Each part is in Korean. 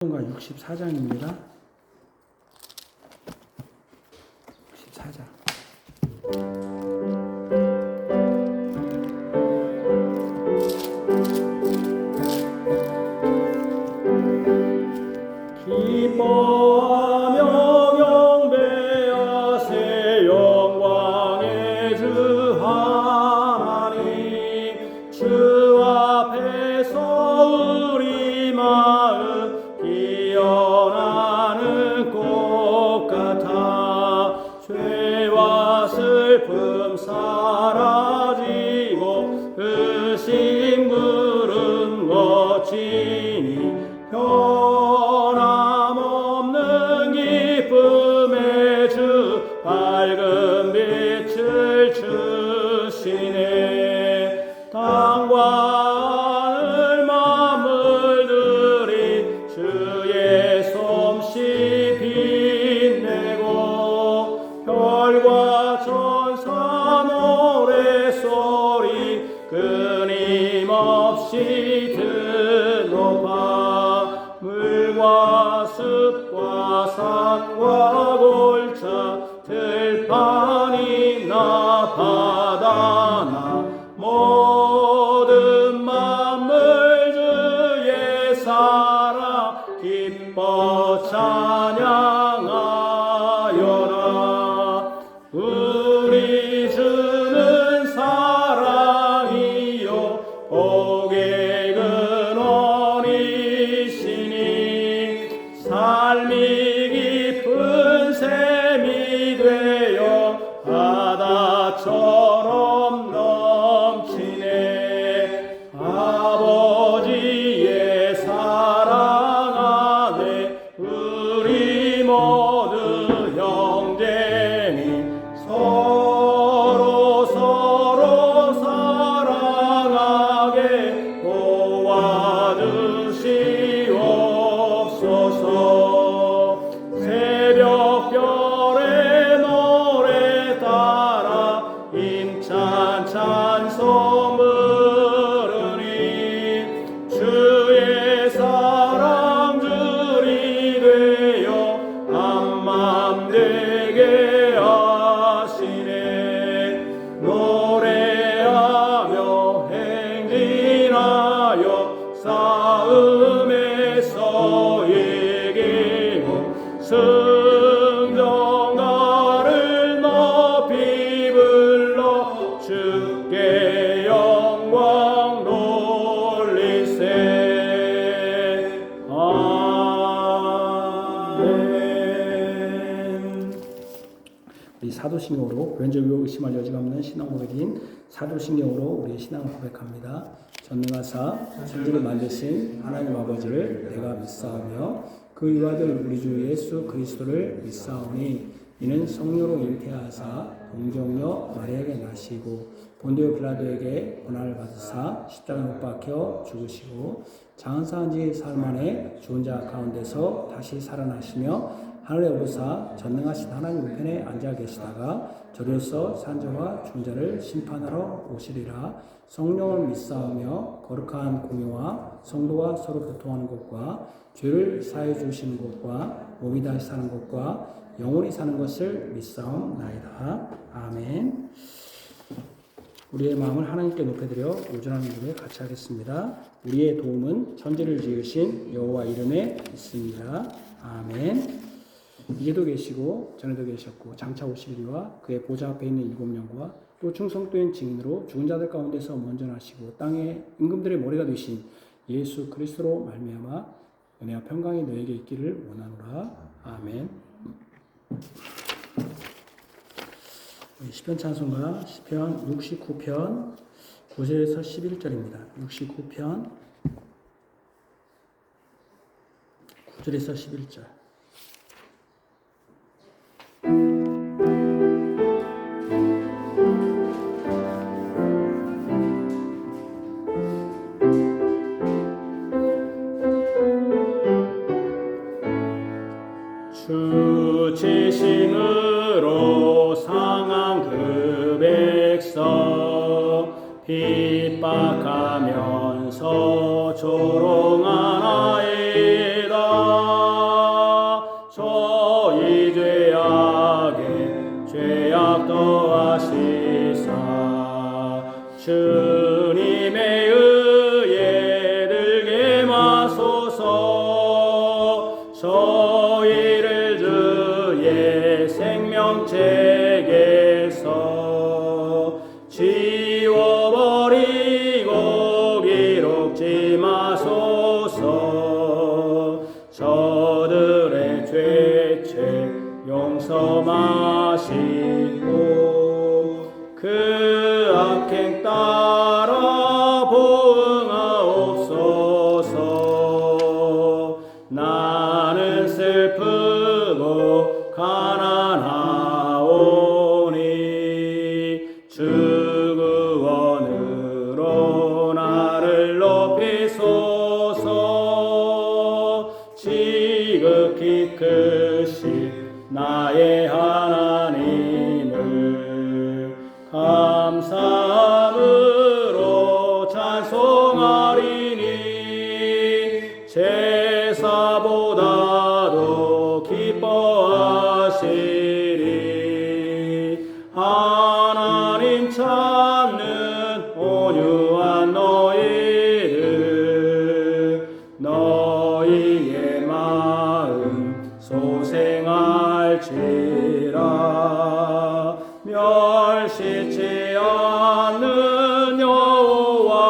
64장입니다. 64장. 기뻐하며 경배하세 영광의 주 하나님, 주 앞에서 우리 마음 피어나는 꽃 같아 죄와 슬픔 사라지고 의심 구름 거치니 변함없는 기쁨의 주 밝은 빛을 주시네. 땅과 하늘 만물들이 주의 솜씨 빛내고 별과 천사 노래소리 끊임없이 드높아 물과 습과 산과 골차 들판이나 바다나 모든 만물 주의 사랑 기뻐 찬양하여라. 우리 주는 사랑이요 복의 근원이시니 삶이 깊은 샘이 되어 바다처럼 넘치네. 아버지의 사랑 안에 우리 모두 형제니 서로 사랑하게 도와주시옵소서. 새벽별의 노래 따라 힘찬 찬송 부르니 주의 사랑 줄이 되어 한맘 되게 하시네. 노래하며 행진하여 싸움에서 이기고 승전가를 높이 불러 주께 영광 돌리세. 아멘. 우리 사도신경으로 변절교 의심할 여지가 없는 신앙 고백인 사도신경으로 우리의 신앙을 고백합니다. 전능하사 천지를 만드신 하나님 아버지를 내가 믿사오며 그 유아들 우리 주 예수 그리스도를 믿사오니 이는 성령으로 잉태하사 동정녀 마리아에게 나시고 본디오 빌라도에게 고난을 받으사 십자가에 못 박혀 죽으시고 장사한 지 사흘 만에 죽은 자 가운데서 다시 살아나시며 하늘에 오르사 전능하신 하나님 우편에 앉아 계시다가 저리로서 산자와 중자를 심판하러 오시리라. 성령을 믿사오며 거룩한 공유와 성도와 서로 교통하는 것과 죄를 사해 주시는 것과 몸이 다시 사는 것과 영원히 사는 것을 믿사옵나이다. 아멘. 우리의 마음을 하나님께 높여드려 오전하는 기도에 같이 하겠습니다. 우리의 도움은 천지를 지으신 여호와 이름에 있습니다. 아멘. 이제도 계시고 전에도 계셨고 장차 오시리와 그의 보좌 앞에 있는 일곱 영과 또 충성된 증인으로 죽은 자들 가운데서 먼저 나시고 땅의 임금들의 머리가 되신 예수 그리스도로 말미암아 은혜와 평강이 너에게 있기를 원하노라. 아멘. 시편 찬송가 시편 69편 9절에서 11절입니다. 69편 9절에서 11절. 주 지심으로 상한 그 백성 핍박하면서 조롱하나이다. 저희를 주의 생명책에서 지워버리고 기록지 마소서. 저들의 죄책 용서마시고 그 악행 따라 보응하옵소서. 나는 슬프고 가난하오니 주 구원으로 나를 높이소서. 지극히 크신 나의 하나님을 감사함으로 찬송하리니 제사보다도 기뻐하시리. 하나님 찾는 온유한 너희를 너희의 마음 소생할지라. 멸시치 않는 여호와이시라.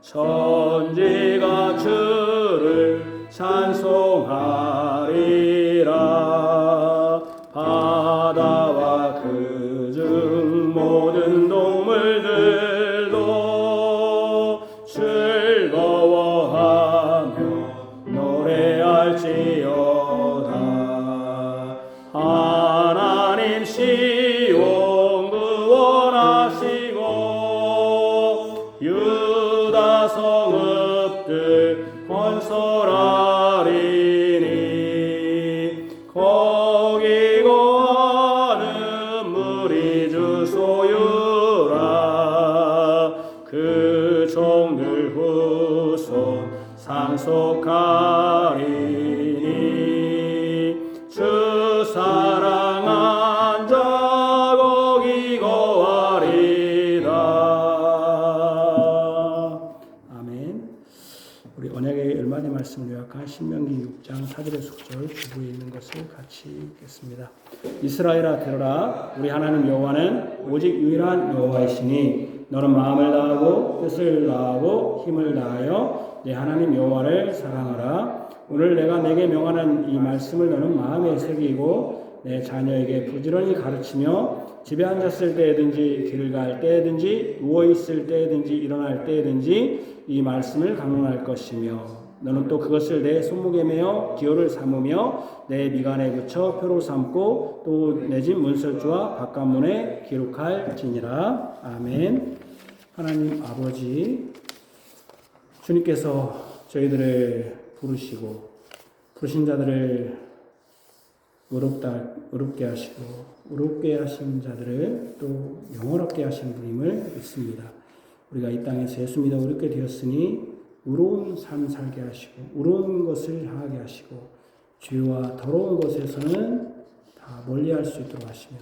천지가 주를 찬송하리라. 바다와 그중 모든 동물들도 즐거워하며 노래할지어다. 하나님 시온 구원하시고 유다 성읍들 건설하리니 거기 거하는 무리 주 소유라. 그 종들 후손 상속하리니 주 사랑한 자 거기 거하리라. 아멘. 우리 언약의 열마디 말씀을 요약한 신명기 6장 4절의 속절 주부에 있는 것을 같이 읽겠습니다. 이스라엘아 들으라. 우리 하나님 여호와는 오직 유일한 여호와이시니 너는 마음을 다하고 뜻을 다하고 힘을 다하여 내 하나님 여호와를 사랑하라. 오늘 내가 내게 명하는 이 말씀을 너는 마음에 새기고 내 자녀에게 부지런히 가르치며 집에 앉았을 때든지 길을 갈 때든지 누워있을 때든지 일어날 때든지 이 말씀을 강론할 것이며 너는 또 그것을 내 손목에 매어 기호를 삼으며 내 미간에 붙여 표로 삼고 또 내 집 문설주와 바깥문에 기록할지니라. 아멘. 하나님 아버지, 주님께서 저희들을 부르시고 부르신 자들을 의롭게 하시고 의롭게 하신 자들을 또 영원하게 하신 분임을 믿습니다. 우리가 이 땅에서 예수 믿어 의롭게 되었으니 의로운 삶 살게 하시고 의로운 것을 향하게 하시고 죄와 더러운 것에서는 다 멀리할 수 있도록 하시며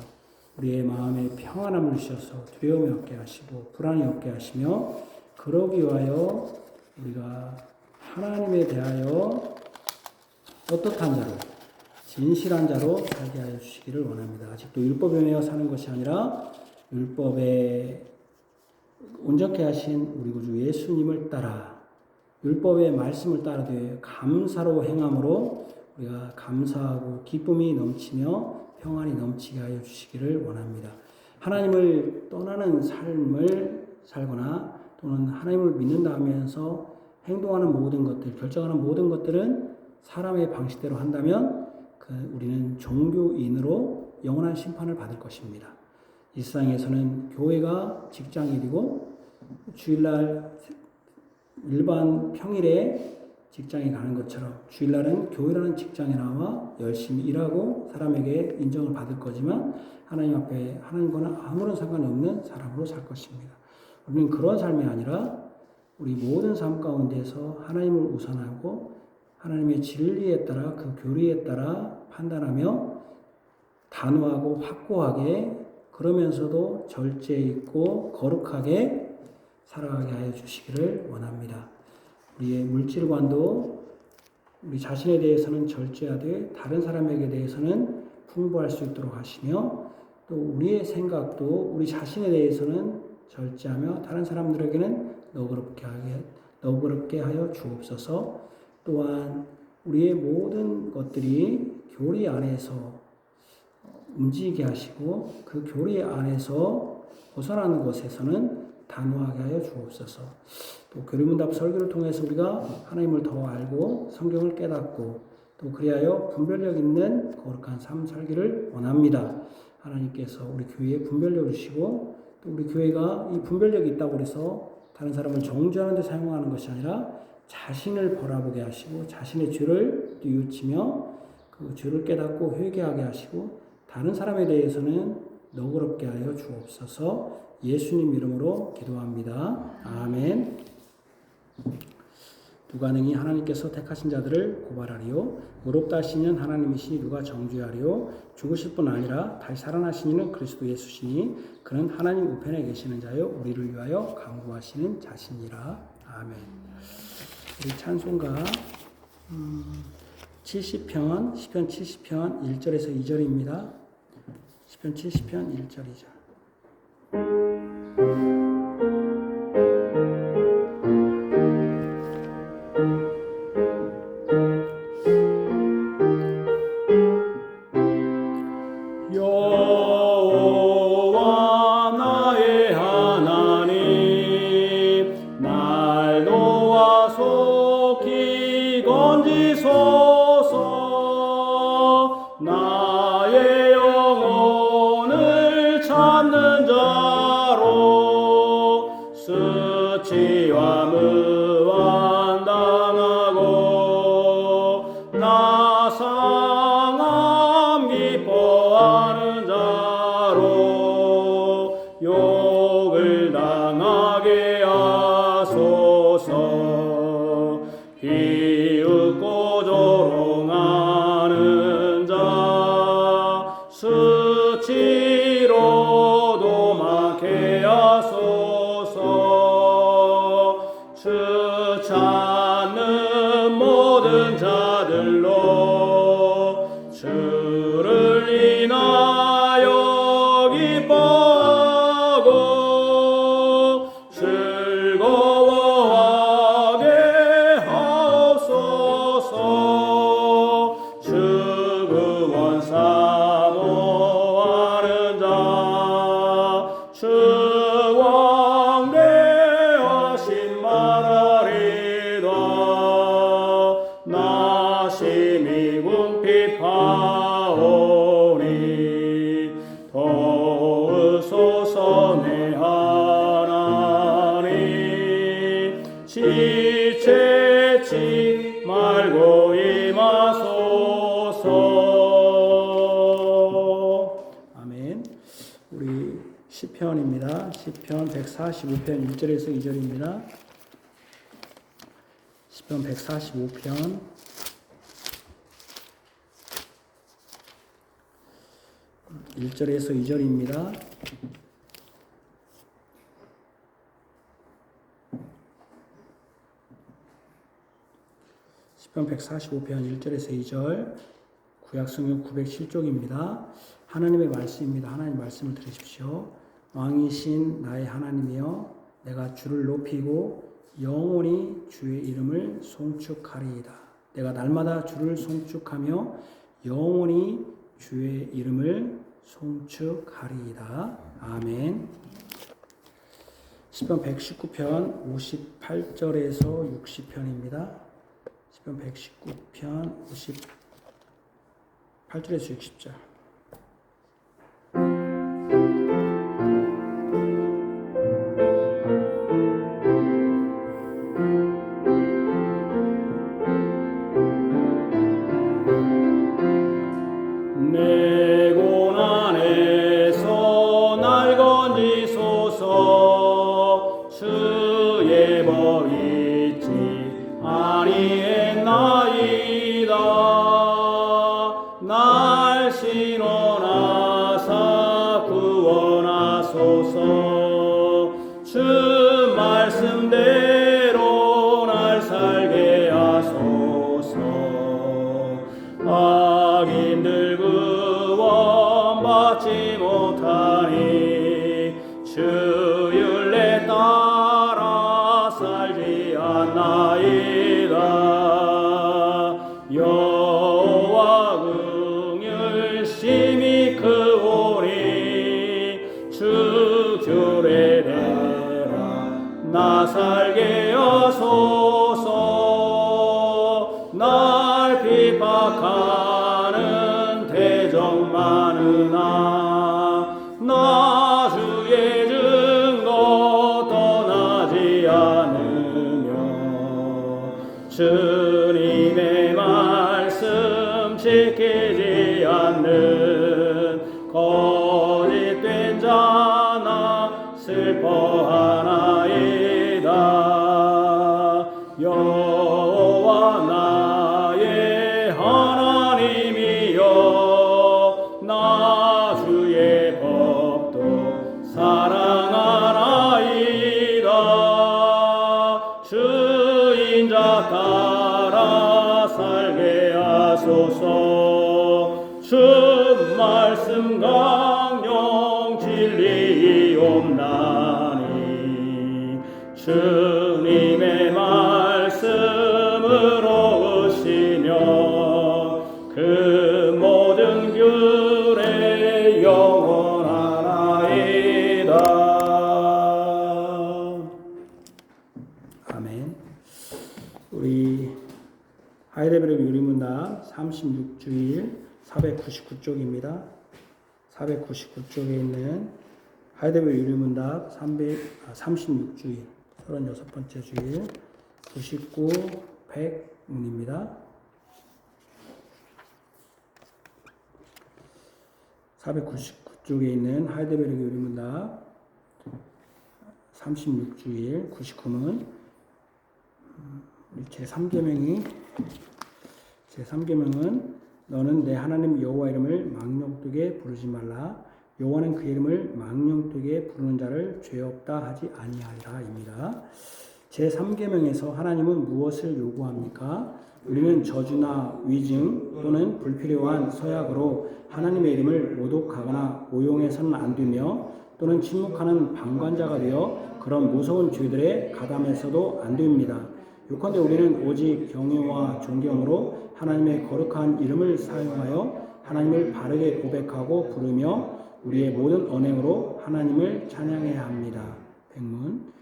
우리의 마음에 평안함을 주셔서 두려움이 없게 하시고 불안이 없게 하시며 그러기 위하여 우리가 하나님에 대하여 어떻한 자로 진실한 자로 살게 하여 주시기를 원합니다. 아직도 율법에 매여 사는 것이 아니라 율법에 온전케 하신 우리 구주 예수님을 따라 율법의 말씀을 따르되 감사로 행함으로 우리가 감사하고 기쁨이 넘치며 평안이 넘치게 하여 주시기를 원합니다. 하나님을 떠나는 삶을 살거나 또는 하나님을 믿는다 하면서 행동하는 모든 것들, 결정하는 모든 것들은 사람의 방식대로 한다면 우리는 종교인으로 영원한 심판을 받을 것입니다. 이 세상에서는 교회가 직장일이고 주일날 일반 평일에 직장에 가는 것처럼 주일날은 교회라는 직장에 나와 열심히 일하고 사람에게 인정을 받을 거지만 하나님 앞에 하나님과는 아무런 상관이 없는 사람으로 살 것입니다. 우리는 그런 삶이 아니라 우리 모든 삶 가운데서 하나님을 우선하고 하나님의 진리에 따라 그 교리에 따라 판단하며 단호하고 확고하게 그러면서도 절제 있고 거룩하게 살아가게 하여 주시기를 원합니다. 우리의 물질관도 우리 자신에 대해서는 절제하되 다른 사람에게 대해서는 풍부할 수 있도록 하시며 또 우리의 생각도 우리 자신에 대해서는 절제하며 다른 사람들에게는 너그럽게 하여 주옵소서. 또한 우리의 모든 것들이 교리 안에서 움직이게 하시고 그 교리 안에서 벗어나는 것에서는 단호하게 하여 주옵소서. 또 교리문답 설교를 통해서 우리가 하나님을 더 알고 성경을 깨닫고 또 그리하여 분별력 있는 거룩한 삶 살기를 원합니다. 하나님께서 우리 교회에 분별력을 주시고 또 우리 교회가 이 분별력이 있다고 해서 다른 사람을 정죄하는 데 사용하는 것이 아니라 자신을 바라보게 하시고 자신의 죄를 뉘우치며 그 죄를 깨닫고 회개하게 하시고 다른 사람에 대해서는 너그럽게 하여 주옵소서. 예수님 이름으로 기도합니다. 아멘. 누가 능히 하나님께서 택하신 자들을 고발하리요 의롭다 하시는 하나님이시니 누가 정죄하리요 죽으실 뿐 아니라 다시 살아나신 이는 그리스도 예수시니 그는 하나님 우편에 계시는 자요 우리를 위하여 간구하시는 자신이라. 아멘. 우리 찬송가 70편 시편 70편 1절에서 2절입니다. 시편 70편 1절이죠. 수치와 무한 당하고 나 상함 기뻐하는 자로 욕을 당하게 하소서. 비웃고 조롱하는 자 수치로 도망케 하소서. 주 찾는 모든 자들로 주를 인하여 기뻐하고 즐거워하게 하옵소서. 주 구원 사모하는 자 주 왕대하신 말하리다. 나 심히 궁핍하오니 도우소서 내 하나님. 지체치 말고 임하소서. 아멘. 우리 시편입니다. 시편 145편 1절에서 2절입니다. 시편 145편 1절에서 2절입니다. 시편 145편 1절에서 2절 구약성경 907쪽입니다. 하나님의 말씀입니다. 하나님 말씀을 들으십시오. 왕이신 나의 하나님이여 내가 주를 높이고 영원히 주의 이름을 송축하리이다. 내가 날마다 주를 송축하며 영원히 주의 이름을 송축하리이다. 아멘. 시편 119편 58절에서 60편입니다. 시편 119편 58절에서 60절. 내 고난에서 날 건지소서. 주의 법 잊지 아니했나이다. 날 신원하사 구원하소서. 주 말씀대로 날 살 날 핍박하는 대적 많으나 나 주의 증거 떠나지 않으며 주님의 말씀 지키지 않는 거짓된 자나 슬퍼하나이다. 여호와 나의 하나님이여 나 주의 법도 사랑하나이다. 주 인자 따라 살게 하소서. 주 말씀 강령 진리옵나니 주님의 말씀으로 으시며 그 모든 규례 영원하나이다. 아멘. 우리 하이데베르크 유리문답 36주일 499쪽입니다. 499쪽에 있는 하이데베르크 유리문답 36주일 36번째 주일 99, 100문입니다. 499쪽에 있는 하이데베르크 유리문답 36주일 99문 제3계명은 너는 내 하나님 여호와 이름을 망령되게 부르지 말라. 여호와는 그 이름을 망령되게 부르는 자를 죄 없다 하지 아니하리라입니다. 제3계명에서 하나님은 무엇을 요구합니까? 우리는 저주나 위증 또는 불필요한 서약으로 하나님의 이름을 모독하거나 오용해서는 안 되며 또는 침묵하는 방관자가 되어 그런 무서운 죄들에 가담해서도 안 됩니다. 요컨대 우리는 오직 경외와 존경으로 하나님의 거룩한 이름을 사용하여 하나님을 바르게 고백하고 부르며 우리의 모든 언행으로 하나님을 찬양해야 합니다. 백문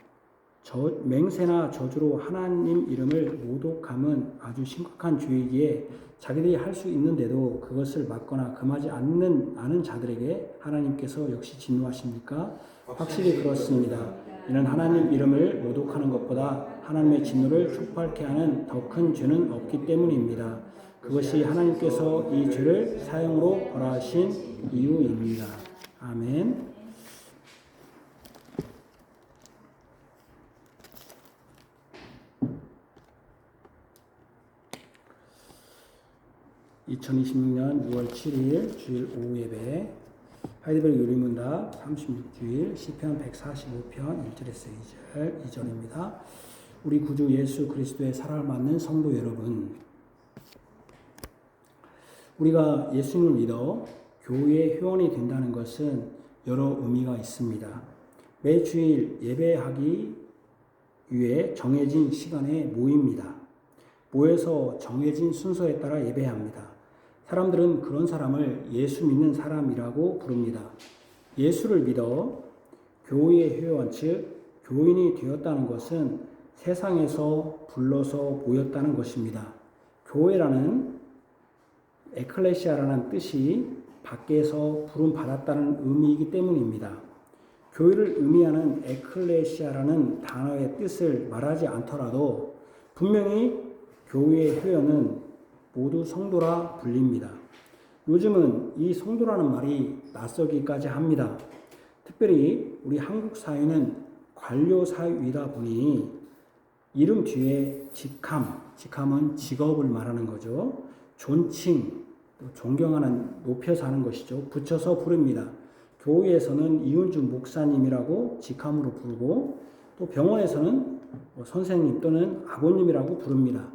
맹세나 저주로 하나님 이름을 모독함은 아주 심각한 죄이기에 자기들이 할 수 있는데도 그것을 막거나 금하지 않는 자들에게 하나님께서 역시 진노하십니까? 확실히 그렇습니다. 이는 하나님 이름을 모독하는 것보다 하나님의 진노를 촉발케 하는 더 큰 죄는 없기 때문입니다. 그것이 하나님께서 이 죄를 사형으로 벌하신 이유입니다. 아멘. (2026년 6월 7일) 주일 오후 예배 하이데베르크 유리문답 36주일 시편 145편 1절에서 2절입니다. 우리 구주 예수 그리스도의 사랑을 받는 성도 여러분, 우리가 예수님을 믿어 교회의 회원이 된다는 것은 여러 의미가 있습니다. 매 주일 예배하기 위해 정해진 시간에 모입니다. 모여서 정해진 순서에 따라 예배합니다. 사람들은 그런 사람을 예수 믿는 사람이라고 부릅니다. 예수를 믿어 교회의 회원, 즉 교인이 되었다는 것은 세상에서 불러서 모였다는 것입니다. 교회라는 에클레시아라는 뜻이 밖에서 부름 받았다는 의미이기 때문입니다. 교회를 의미하는 에클레시아라는 단어의 뜻을 말하지 않더라도 분명히 교회의 회원은 모두 성도라 불립니다. 요즘은 이 성도라는 말이 낯설기까지 합니다. 특별히 우리 한국 사회는 관료 사회이다 보니 이름 뒤에 직함은 직업을 말하는 거죠. 존칭, 또 존경하는, 높여서 하는 것이죠. 붙여서 부릅니다. 교회에서는 이은주 목사님이라고 직함으로 부르고 또 병원에서는 선생님 또는 아버님이라고 부릅니다.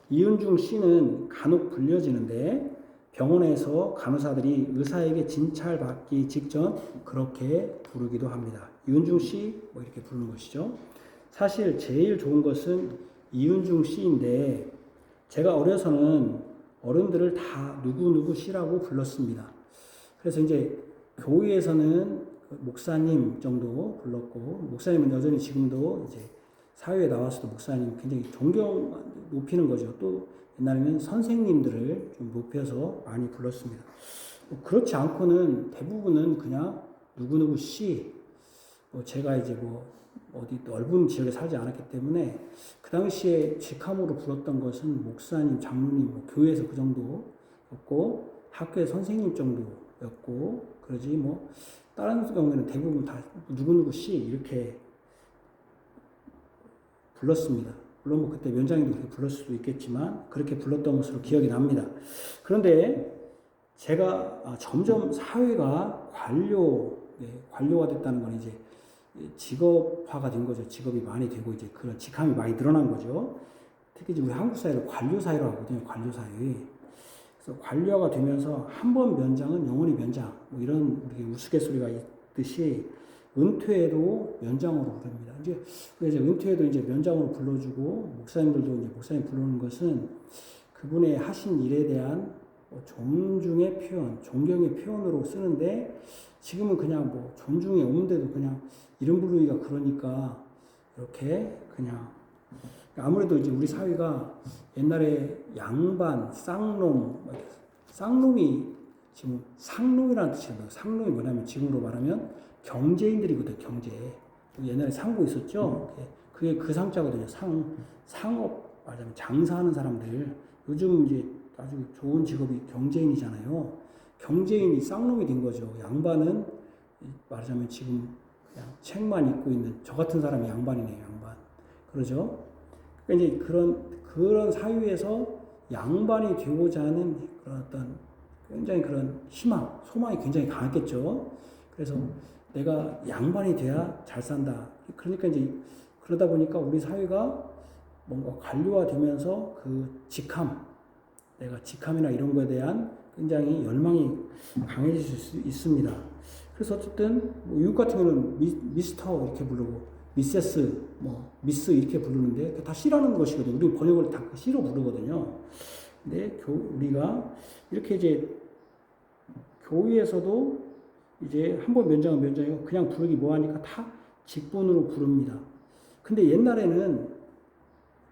이은중 씨는 간혹 불려지는데 병원에서 간호사들이 의사에게 진찰받기 직전 그렇게 부르기도 합니다. 이은중 씨 이렇게 부르는 것이죠. 사실 제일 좋은 것은 이은중 씨인데 제가 어려서는 어른들을 다 누구 씨라고 불렀습니다. 그래서 이제 교회에서는 목사님 정도 불렀고 목사님은 여전히 지금도 이제 사회에 나와서도 목사님 굉장히 존경 높이는 거죠. 또 옛날에는 선생님들을 좀 높여서 많이 불렀습니다. 그렇지 않고는 대부분은 그냥 누구누구 씨, 제가 이제 어디 넓은 지역에 살지 않았기 때문에 그 당시에 직함으로 불렀던 것은 목사님, 장로님, 교회에서 그 정도였고 학교의 선생님 정도였고 그러지 다른 경우에는 대부분 다 누구누구 씨 이렇게 불렀습니다. 물론 그때 면장님도 그렇게 불렀을 수도 있겠지만 그렇게 불렀던 것으로 기억이 납니다. 그런데 제가 점점 사회가 관료가 됐다는 건 이제 직업화가 된 거죠. 직업이 많이 되고 이제 그런 직함이 많이 늘어난 거죠. 특히 이제 우리 한국 사회를 관료 사회로 하거든요. 관료 사회. 그래서 관료가 되면서 한 번 면장은 영원히 면장. 이런 우리 우스갯소리가 있듯이 은퇴에도 면장으로 부릅니다. 이제 은퇴에도 이제 면장으로 불러주고 목사님들도 이제 목사님 부르는 것은 그분의 하신 일에 대한 존중의 표현, 존경의 표현으로 쓰는데 지금은 그냥 존중이 없는데도 그냥 이름 부르기가 그러니까 이렇게 그냥 아무래도 이제 우리 사회가 옛날에 양반, 쌍놈이 지금 상놈이라는 뜻이에요. 상놈이 뭐냐면 지금으로 말하면 경제인들이거든요. 경제. 옛날에 상고 있었죠. 그게 그 상자거든요. 상업 말하자면 장사하는 사람들. 요즘 이제 아주 좋은 직업이 경제인이잖아요. 경제인이 쌍놈이 된 거죠. 양반은 말하자면 지금 그냥 책만 읽고 있는 저 같은 사람이 양반이네요. 양반. 그러죠. 그러니까 이제 그런 사회에서 양반이 되고자 하는 그런 어떤 굉장히 그런 희망, 소망이 굉장히 강했겠죠. 그래서 내가 양반이 돼야 잘 산다. 그러니까 이제 그러다 보니까 우리 사회가 뭔가 관료화 되면서 그 내가 직함이나 이런 거에 대한 굉장히 열망이 강해질 수 있습니다. 그래서 어쨌든 미국 같은 경우는 미스터 이렇게 부르고 미세스, 미스 이렇게 부르는데 다 C라는 것이거든요. 우리 번역을 다 C로 부르거든요. 근데 우리가 이렇게 이제 교회에서도 이제 한 번 면장이고 그냥 부르기 뭐하니까 다 직분으로 부릅니다. 근데 옛날에는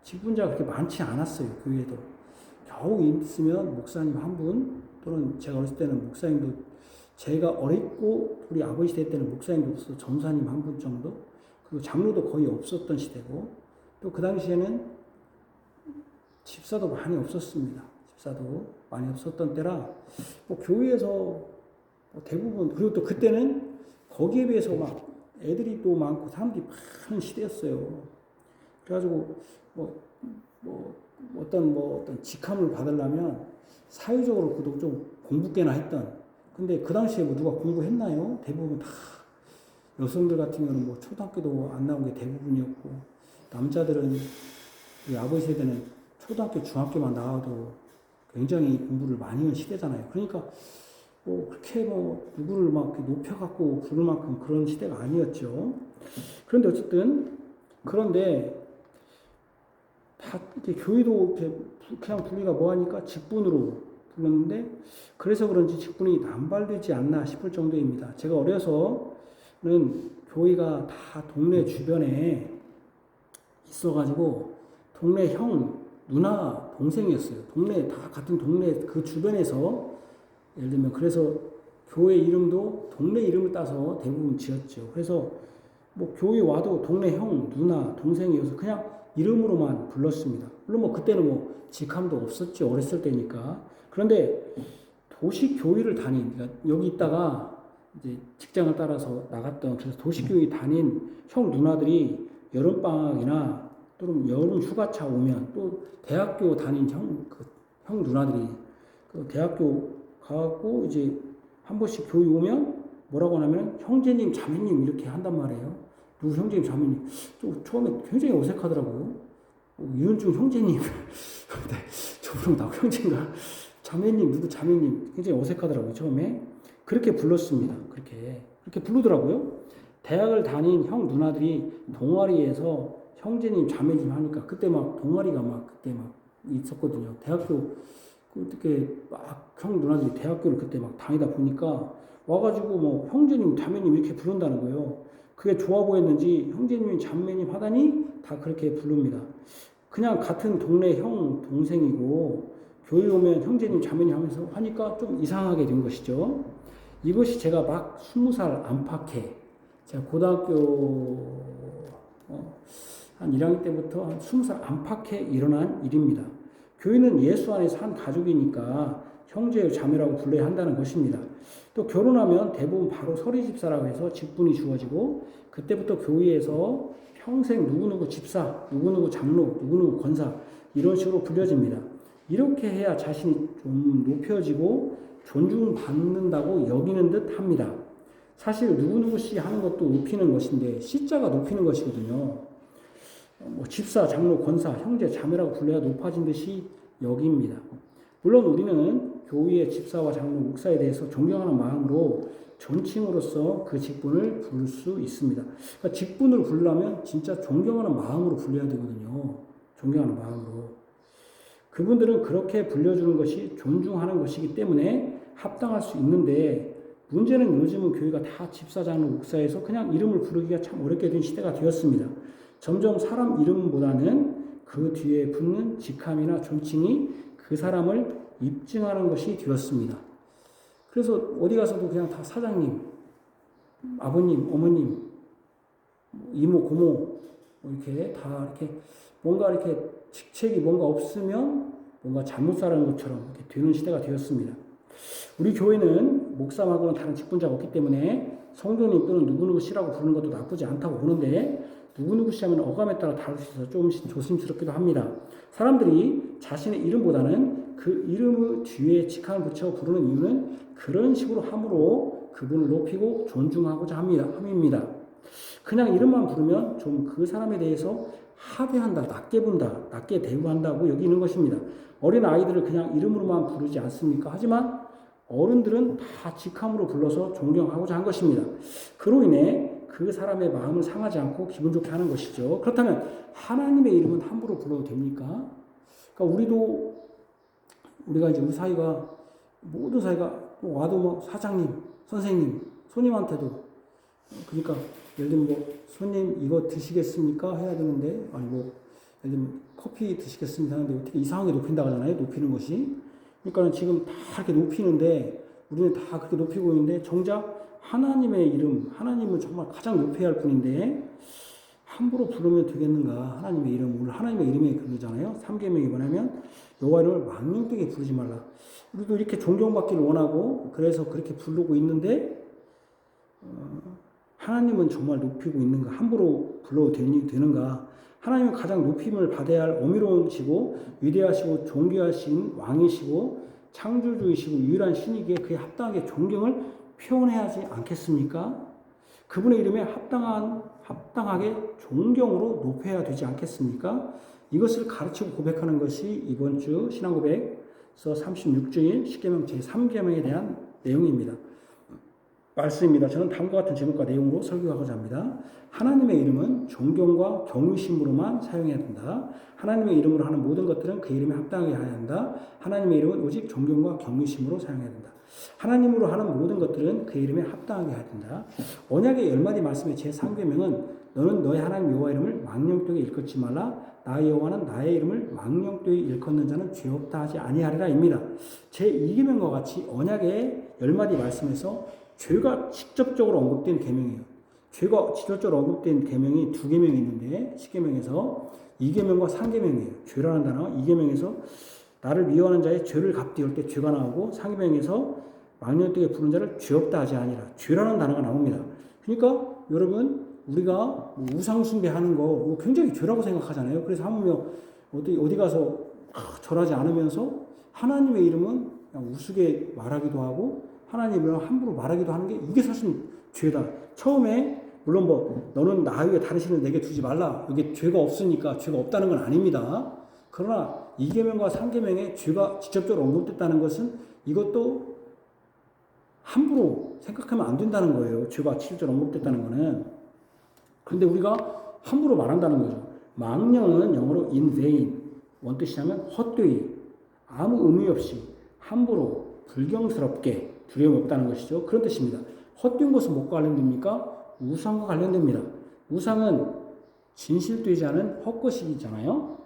직분자가 그렇게 많지 않았어요. 교회에도. 겨우 있으면 목사님 한 분, 또는 제가 어렸을 때는 목사님도, 제가 어렸고 우리 아버지 시대 때는 목사님도 없어서 전사님 한 분 정도, 그리고 장로도 거의 없었던 시대고, 또 그 당시에는 집사도 많이 없었습니다. 집사도 많이 없었던 때라 교회에서 대부분, 그리고 또 그때는 거기에 비해서 막 애들이 또 많고 사람들이 많은 시대였어요. 그래가지고 어떤 직함을 받으려면 사회적으로 그도 좀 공부께나 했던. 근데 그 당시에 누가 공부했나요? 대부분 다 여성들 같은 경우는 초등학교도 안 나온 게 대부분이었고, 남자들은 우리 아버지 세대는 초등학교, 중학교만 나와도 굉장히 공부를 많이 한 시대잖아요. 그러니까 그렇게 누구를 막 높여갖고 부를 만큼 그런 시대가 아니었죠. 그런데 어쨌든, 그런데 다 이렇게 교회도 이렇게 그냥 분리가 뭐하니까 직분으로 불렀는데, 그래서 그런지 직분이 남발되지 않나 싶을 정도입니다. 제가 어려서는 교회가 다 동네 주변에 있어가지고 동네 형, 누나, 동생이었어요. 동네 다 같은 동네 그 주변에서, 예를 들면 그래서 교회 이름도 동네 이름을 따서 대부분 지었죠. 그래서 교회 와도 동네 형, 누나, 동생이어서 그냥 이름으로만 불렀습니다. 물론 그때는 직함도 없었죠. 어렸을 때니까. 그런데 도시교회를 그러니까 여기 있다가 이제 직장을 따라서 나갔던, 그래서 도시교회 다닌 형, 누나들이 여름방학이나 또는 여름 휴가차 오면, 또 대학교 다닌 형, 누나들이 대학교 가고 이제 한 번씩 교회 오면 뭐라고 하냐면 형제님, 자매님 이렇게 한단 말이에요. 누구 형제님, 자매님. 또 처음에 굉장히 어색하더라고요. 이은중 형제님. 근데 저보고 나 형제인가? 자매님, 누구 자매님. 굉장히 어색하더라고요, 처음에. 그렇게 불렀습니다. 그렇게 부르더라고요. 대학을 다닌 형, 누나들이 동아리에서 형제님, 자매님 하니까 그때 동아리가 그때 있었거든요. 대학교, 어떻게 형, 누나들이 대학교를 그때 다니다 보니까 와가지고 형제님, 자매님 이렇게 부른다는 거예요. 그게 좋아 보였는지 형제님, 자매님 하다니 다 그렇게 부릅니다. 그냥 같은 동네 형, 동생이고 교회 오면 형제님, 자매님 하면서 하니까 좀 이상하게 된 것이죠. 이것이 제가 막 20살 안팎에 제가 고등학교 한 1학년 때부터 한 20살 안팎에 일어난 일입니다. 교회는 예수 안에서 한 가족이니까 형제, 자매라고 불러야 한다는 것입니다. 또 결혼하면 대부분 바로 서리집사라고 해서 직분이 주어지고 그때부터 교회에서 평생 누구누구 집사, 누구누구 장로, 누구누구 권사 이런 식으로 불려집니다. 이렇게 해야 자신이 좀 높여지고 존중받는다고 여기는 듯 합니다. 사실 누구누구 씨 하는 것도 높이는 것인데 씨자가 높이는 것이거든요. 뭐 집사, 장로, 권사, 형제, 자매라고 불러야 높아진 듯이 여깁니다. 물론 우리는 교회의 집사와 장로, 목사에 대해서 존경하는 마음으로 존칭으로서 그 직분을 부를 수 있습니다. 그러니까 직분을 부르려면 진짜 존경하는 마음으로 불려야 되거든요. 존경하는 마음으로. 그분들은 그렇게 불려주는 것이 존중하는 것이기 때문에 합당할 수 있는데 문제는 요즘은 교회가 다 집사, 장로, 목사에서 그냥 이름을 부르기가 참 어렵게 된 시대가 되었습니다. 점점 사람 이름보다는 그 뒤에 붙는 직함이나 존칭이 그 사람을 입증하는 것이 되었습니다. 그래서 어디 가서도 그냥 다 사장님, 아버님, 어머님, 이모, 고모 이렇게 다 이렇게 뭔가 이렇게 직책이 뭔가 없으면 뭔가 잘못 살아는 것처럼 이렇게 되는 시대가 되었습니다. 우리 교회는 목사하고는 다른 직분자가 없기 때문에 성도님 또는 누구누구 씨라고 부르는 것도 나쁘지 않다고 보는데 누구누구 씨 하면 어감에 따라 다를 수 있어서 조금씩 조심스럽기도 합니다. 사람들이 자신의 이름보다는 그 이름의 뒤에 직함을 붙여 부르는 이유는 그런 식으로 함으로 그분을 높이고 존중하고자 함입니다. 그냥 이름만 부르면 좀 그 사람에 대해서 하대한다, 낮게 본다, 낮게 대우한다고 여기는 것입니다. 어린 아이들을 그냥 이름으로만 부르지 않습니까? 하지만 어른들은 다 직함으로 불러서 존경하고자 한 것입니다. 그로 인해 그 사람의 마음을 상하지 않고 기분 좋게 하는 것이죠. 그렇다면 하나님의 이름은 함부로 불러도 됩니까? 그러니까 우리가 이제 우리 사이가 모든 사이가 와도 뭐 사장님, 선생님, 손님한테도 그러니까 예를 들면 뭐 손님 이거 드시겠습니까? 해야 되는데 아니 뭐 예를 들면 커피 드시겠습니까? 하는데 어떻게 이상하게 높인다고 하잖아요. 높이는 것이. 그러니까는 지금 다 이렇게 높이는데 우리는 다 그렇게 높이고 있는데 정작 하나님의 이름, 하나님은 정말 가장 높여야 할 분인데 함부로 부르면 되겠는가? 하나님의 이름, 오늘 하나님의 이름에 그러잖아요. 3계명이 뭐냐면 여호와 이름을 망령되게 부르지 말라. 우리도 이렇게 존경받기를 원하고 그래서 그렇게 부르고 있는데 하나님은 정말 높이고 있는가? 함부로 불러도 되는가? 하나님은 가장 높임을 받아야 할 어미로우시고 위대하시고 존귀하신 왕이시고 창조주이시고 유일한 신이기에 그에 합당하게 존경을 표현해야 하지 않겠습니까? 그분의 이름에 합당하게 존경으로 높여야 되지 않겠습니까? 이것을 가르치고 고백하는 것이 이번 주 신앙고백에서 36주일 십계명 제3계명에 대한 내용입니다. 말씀입니다. 저는 다음과 같은 제목과 내용으로 설교하고자 합니다. 하나님의 이름은 존경과 경외심으로만 사용해야 된다. 하나님의 이름으로 하는 모든 것들은 그 이름에 합당하게 해야 한다. 하나님의 이름은 오직 존경과 경외심으로 사용해야 된다. 하나님으로 하는 모든 것들은 그 이름에 합당하게 해야 된다. 언약의 10마디 말씀의 제3계명은 너는 너의 하나님 여호와 이름을 망령되게 일컫지 말라. 나의 여호와는 나의 이름을 망령되게 일컫는 자는 죄 없다 하지 아니하리라 입니다. 제2계명과 같이 언약의 10마디 말씀에서 죄가 직접적으로 언급된 계명이에요. 죄가 직접적으로 언급된 계명이 2계명이 있는데 10계명에서 2계명과 3계명이에요. 죄라는 단어가 2계명에서 나를 미워하는 자의 죄를 갚디올 때 죄가 나오고 3계명에서 망령되게 부른 자를 죄 없다 하지 아니라 죄라는 단어가 나옵니다. 그러니까 여러분 우리가 우상 숭배하는 거 이거 굉장히 죄라고 생각하잖아요. 그래서 하물며 어디 가서 절하지 않으면서 하나님의 이름은 그냥 우스게 말하기도 하고 하나님을 함부로 말하기도 하는 게 이게 사실 죄다. 처음에 물론 뭐 너는 나 위에 다른 신을 내게 두지 말라. 이게 죄가 없으니까 죄가 없다는 건 아닙니다. 그러나 2계명과 3계명에 죄가 직접적으로 언급됐다는 것은 이것도 함부로 생각하면 안 된다는 거예요. 죄가 직접적으로 언급됐다는 거는. 그런데 우리가 함부로 말한다는 거죠. 망령은 영어로 in vain. 원뜻이냐면 헛되이 아무 의미 없이 함부로 불경스럽게 두려움이 없다는 것이죠. 그런 뜻입니다. 헛된 것은 뭐과 관련됩니까? 우상과 관련됩니다. 우상은 진실되지 않은 헛것이잖아요.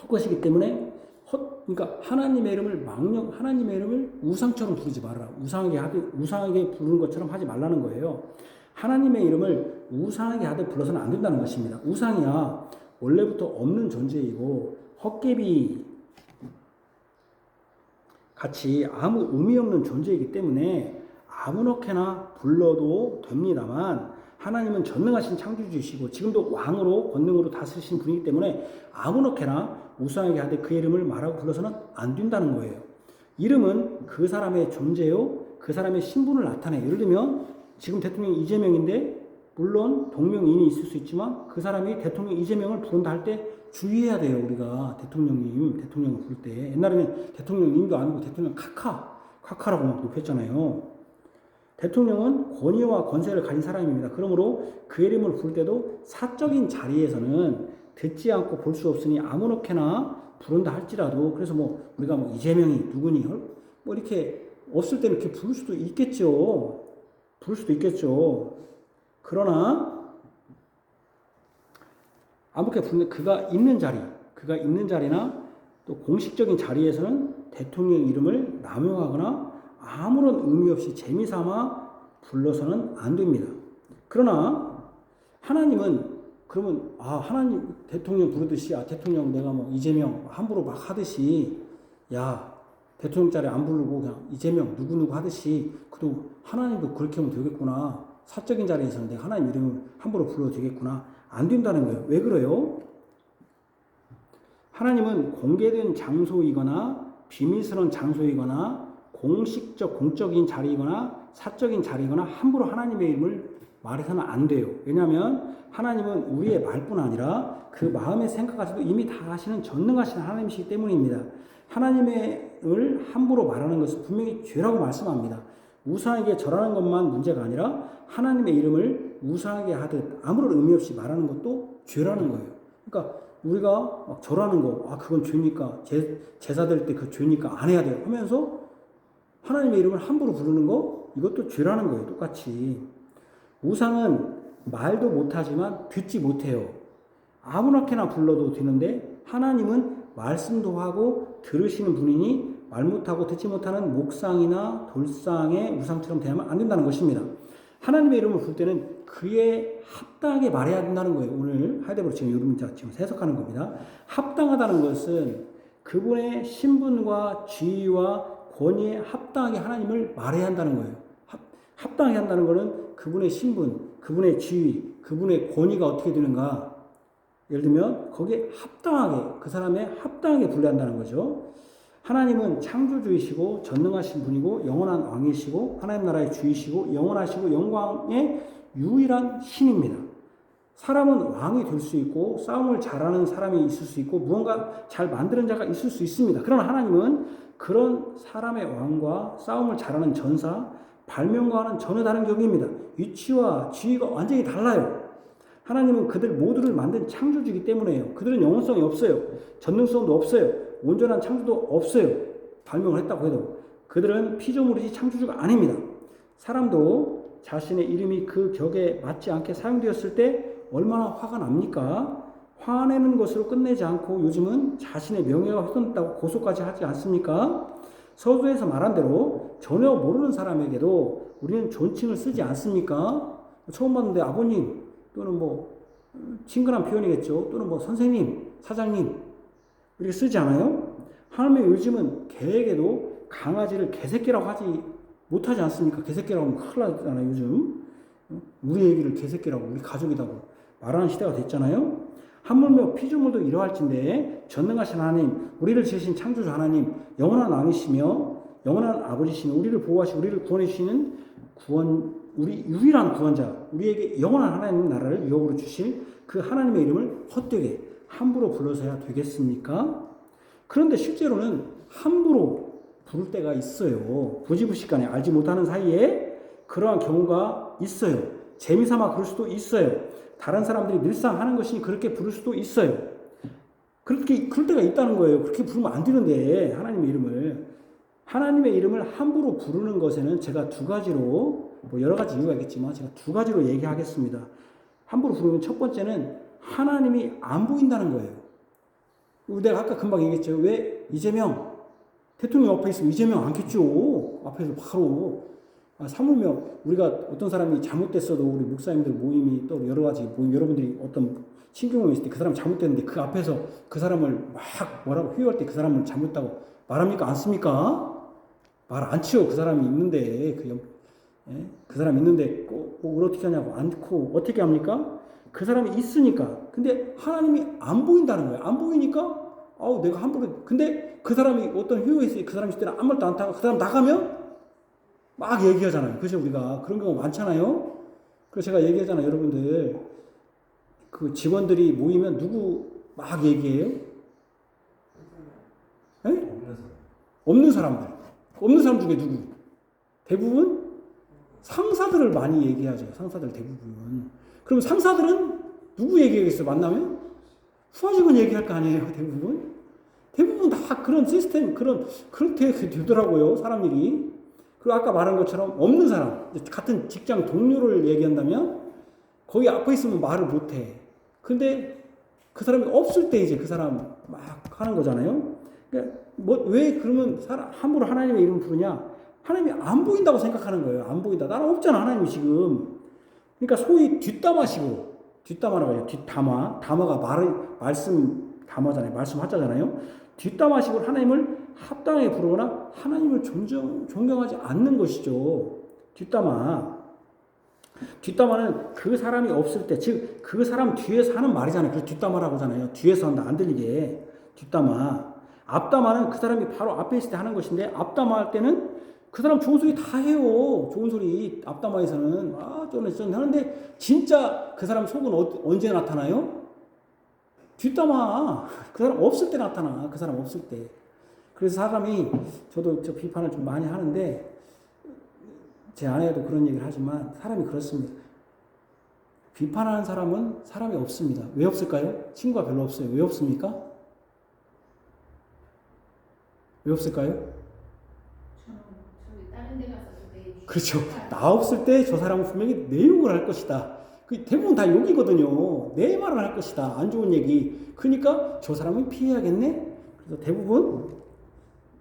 헛것이기 때문에 그러니까 하나님의 이름을 하나님의 이름을 우상처럼 부르지 말아라. 우상하게 부르는 것처럼 하지 말라는 거예요. 하나님의 이름을 우상하게 하듯 불러서는 안 된다는 것입니다. 우상이야 원래부터 없는 존재이고 헛개비 같이 아무 의미 없는 존재이기 때문에 아무렇게나 불러도 됩니다만 하나님은 전능하신 창조주이시고 지금도 왕으로 권능으로 다스리신 분이기 때문에 아무렇게나 우상하게 하되 그 이름을 말하고 불러서는 안 된다는 거예요. 이름은 그 사람의 존재요, 그 사람의 신분을 나타내요. 예를 들면 지금 대통령 이재명인데 물론 동명이인이 있을 수 있지만 그 사람이 대통령 이재명을 부른다 할 때 주의해야 돼요. 우리가 대통령을 부를 때 옛날에는 대통령님도 아니고 대통령 카카라고 막 높였잖아요. 대통령은 권위와 권세를 가진 사람입니다. 그러므로 그 이름을 부를 때도 사적인 자리에서는 듣지 않고 볼 수 없으니 아무렇게나 부른다 할지라도 그래서 뭐 우리가 뭐 이재명이 누구니 뭐 이렇게 없을 때는 이렇게 부를 수도 있겠죠. 그러나 아무렇게 부르는 그가 있는 자리나 또 공식적인 자리에서는 대통령 이름을 남용하거나 아무런 의미 없이 재미삼아 불러서는 안 됩니다. 그러나 하나님은 그러면 하나님 대통령 부르듯이 대통령 내가 뭐 이재명 함부로 막 하듯이 대통령 자리 안 부르고 그냥 이재명 누구누구 하듯이 그래도 하나님도 그렇게 하면 되겠구나. 사적인 자리에서는 내가 하나님 이름을 함부로 불러도 되겠구나. 안 된다는 거예요. 왜 그래요? 하나님은 공개된 장소이거나 비밀스러운 장소이거나 공적인 자리이거나 사적인 자리이거나 함부로 하나님의 이름을 말해서는 안 돼요. 왜냐하면 하나님은 우리의 말뿐 아니라 그 마음의 생각까지도 이미 다 아시는 전능하신 하나님이시기 때문입니다. 하나님의 을 함부로 말하는 것은 분명히 죄라고 말씀합니다. 우상에게 절하는 것만 문제가 아니라 하나님의 이름을 우상하게 하듯 아무런 의미 없이 말하는 것도 죄라는 거예요. 그러니까 우리가 막 절하는 거, 그건 죄니까 제사 드릴 때 그 죄니까 안 해야 돼요 하면서 하나님의 이름을 함부로 부르는 거 이것도 죄라는 거예요. 똑같이 우상은 말도 못하지만 듣지 못해요. 아무렇게나 불러도 되는데 하나님은 말씀도 하고 들으시는 분이니 말 못하고 듣지 못하는 목상이나 돌상의 우상처럼 대하면 안 된다는 것입니다. 하나님의 이름을 부를 때는 그에 합당하게 말해야 된다는 거예요. 오늘 하이데버그 지금 여러분 지금 해석하는 겁니다. 합당하다는 것은 그분의 신분과 지위와 권위에 합당하게 하나님을 말해야 한다는 거예요. 합당하게 한다는 것은 그분의 신분, 그분의 지위, 그분의 권위가 어떻게 되는가. 예를 들면 거기에 합당하게 그 사람에 합당하게 불러야 한다는 거죠. 하나님은 창조주이시고 전능하신 분이고 영원한 왕이시고 하나님 나라의 주이시고 영원하시고 영광의 유일한 신입니다. 사람은 왕이 될 수 있고 싸움을 잘하는 사람이 있을 수 있고 무언가 잘 만드는 자가 있을 수 있습니다. 그러나 하나님은 그런 사람의 왕과 싸움을 잘하는 전사, 발명가와는 전혀 다른 격입니다. 위치와 지위가 완전히 달라요. 하나님은 그들 모두를 만든 창조주이기 때문에요. 그들은 영혼성이 없어요. 전능성도 없어요. 온전한 창조도 없어요. 발명을 했다고 해도. 그들은 피조물이지 창조주가 아닙니다. 사람도 자신의 이름이 그 격에 맞지 않게 사용되었을 때 얼마나 화가 납니까? 화내는 것으로 끝내지 않고 요즘은 자신의 명예가 훼손됐다고 고소까지 하지 않습니까? 서두에서 말한 대로 전혀 모르는 사람에게도 우리는 존칭을 쓰지 않습니까? 처음 봤는데 아버님 또는 뭐 친근한 표현이겠죠. 또는 뭐 선생님, 사장님 이렇게 쓰지 않아요? 하나님의 요즘은 개에게도 강아지를 개새끼라고 하지 못하지 않습니까? 개새끼라고 하면 큰일 나잖아요. 요즘 우리 애기를 개새끼라고 우리 가족이라고 말하는 시대가 됐잖아요. 하물며 피조물도 이러할진대 전능하신 하나님, 우리를 지으신 창조주 하나님, 영원한 왕이시며 영원한 아버지시며 우리를 보호하시고 우리를 구원해 주시는 우리 유일한 구원자, 우리에게 영원한 하나님 나라를 유업으로 주실 그 하나님의 이름을 헛되게 함부로 불러서야 되겠습니까? 그런데 실제로는 함부로 부를 때가 있어요. 부지부식간에 알지 못하는 사이에 그러한 경우가 있어요. 재미삼아 그럴 수도 있어요. 다른 사람들이 늘상 하는 것이니 그렇게 부를 수도 있어요. 그럴 때가 있다는 거예요. 그렇게 부르면 안 되는데 하나님의 이름을 함부로 부르는 것에는 제가 두 가지로 뭐 여러 가지 이유가 있겠지만 제가 두 가지로 얘기하겠습니다. 함부로 부르면 첫 번째는 하나님이 안 보인다는 거예요. 내가 아까 금방 얘기했죠. 왜 이재명 대통령 옆에 있으면 이재명 안겠죠. 앞에서 바로 사물며 우리가 어떤 사람이 잘못됐어도 우리 목사님들 모임이 또 여러 가지 모임 여러분들이 어떤 신경을 있을 때 그 사람 잘못됐는데 그 앞에서 그 사람을 막 뭐라고 회유할 때 그 사람을 잘못다고 말합니까? 안 씁니까? 말 안 치요. 그 사람이 있는데 그 사람 있는데 꼭 어떻게 하냐고 않고 어떻게 합니까? 그 사람이 있으니까. 근데 하나님이 안 보인다는 거예요. 안 보이니까 내가 함부로. 근데 그 사람이 어떤 회유에 있을 때 그 사람이 있을 때는 아무 말도 안 하고 그 사람 나가면 막 얘기하잖아요. 그죠? 우리가 그런 경우 많잖아요. 그래서 제가 얘기하잖아요. 여러분들 그 직원들이 모이면 누구 막 얘기해요? 네? 없는 사람들. 없는 사람 중에 누구? 대부분 상사들을 많이 얘기하죠. 상사들 대부분. 그럼 상사들은 누구 얘기하겠어요? 만나면? 후하 직원 얘기할 거 아니에요? 대부분? 대부분 다 그런 시스템, 그렇게 되더라고요. 사람 일이. 그리고 아까 말한 것처럼 없는 사람, 같은 직장 동료를 얘기한다면 거기 앞에 있으면 말을 못 해. 근데 그 사람이 없을 때 이제 그 사람 막 하는 거잖아요. 그러니까 왜 그러면 함부로 하나님의 이름을 부르냐? 하나님이 안 보인다고 생각하는 거예요. 안 보인다. 나는 없잖아, 하나님이 지금. 그러니까 소위 뒷담화라고 해요. 뒷담화. 담화가 말씀 담화잖아요. 말씀 하자잖아요. 뒷담화식으로 하나님을 합당하게 부르거나 하나님을 존경하지 않는 것이죠. 뒷담화는 그 사람이 없을 때, 즉 그 사람 뒤에서 하는 말이잖아요. 그래서 뒷담화라고 하잖아요. 뒤에서 한다, 안 들리게. 뒷담화. 앞담화는 그 사람이 바로 앞에 있을 때 하는 것인데, 앞담화할 때는 그 사람 좋은 소리 다 해요. 좋은 소리. 앞담화에서는 쩌네 하는데 진짜 그 사람 속은 언제 나타나요? 뒷담화. 그 사람 없을 때 나타나. 그 사람 없을 때. 그래서 사람이, 저도 비판을 좀 많이 하는데, 제 아내도 그런 얘기를 하지만, 사람이 그렇습니다. 비판하는 사람은 사람이 없습니다. 왜 없을까요? 친구가 별로 없어요. 왜 없습니까? 왜 없을까요? 다른 데 가서 그렇죠. 나 없을 때 저 사람은 분명히 내 욕을 할 것이다. 대부분 다 욕이거든요. 내 말을 할 것이다. 안 좋은 얘기. 그러니까 저 사람은 피해야겠네. 그래서 대부분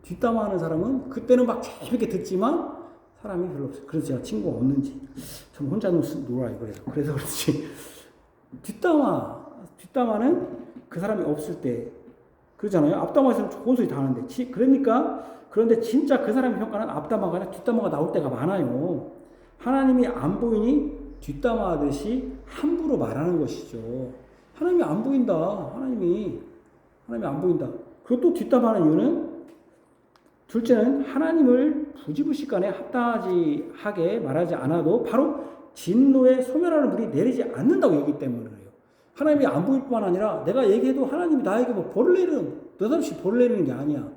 뒷담화하는 사람은 그때는 막 재밌게 듣지만 사람이 별로 없어요. 그래서 제가 친구가 없는지 좀 혼자 놀아요. 그래서 그렇지. 뒷담화는 그 사람이 없을 때 그러잖아요. 앞담화에서는 좋은 소리 다 하는데 그런데 진짜 그 사람의 평가는 앞담화가 아니라 뒷담화가 나올 때가 많아요. 하나님이 안 보이니 뒷담화하듯이 함부로 말하는 것이죠. 하나님이 안 보인다. 하나님이 안 보인다. 그리고 또 뒷담화하는 이유는 둘째는 하나님을 부지불식간에 합당하게 말하지 않아도 바로 진노의 소멸하는 불이 내리지 않는다고 여기기 때문에 그래요. 하나님이 안 보일 뿐만 아니라 내가 얘기해도 하나님이 나에게 느닷없이 벌을 내리는 게 아니야.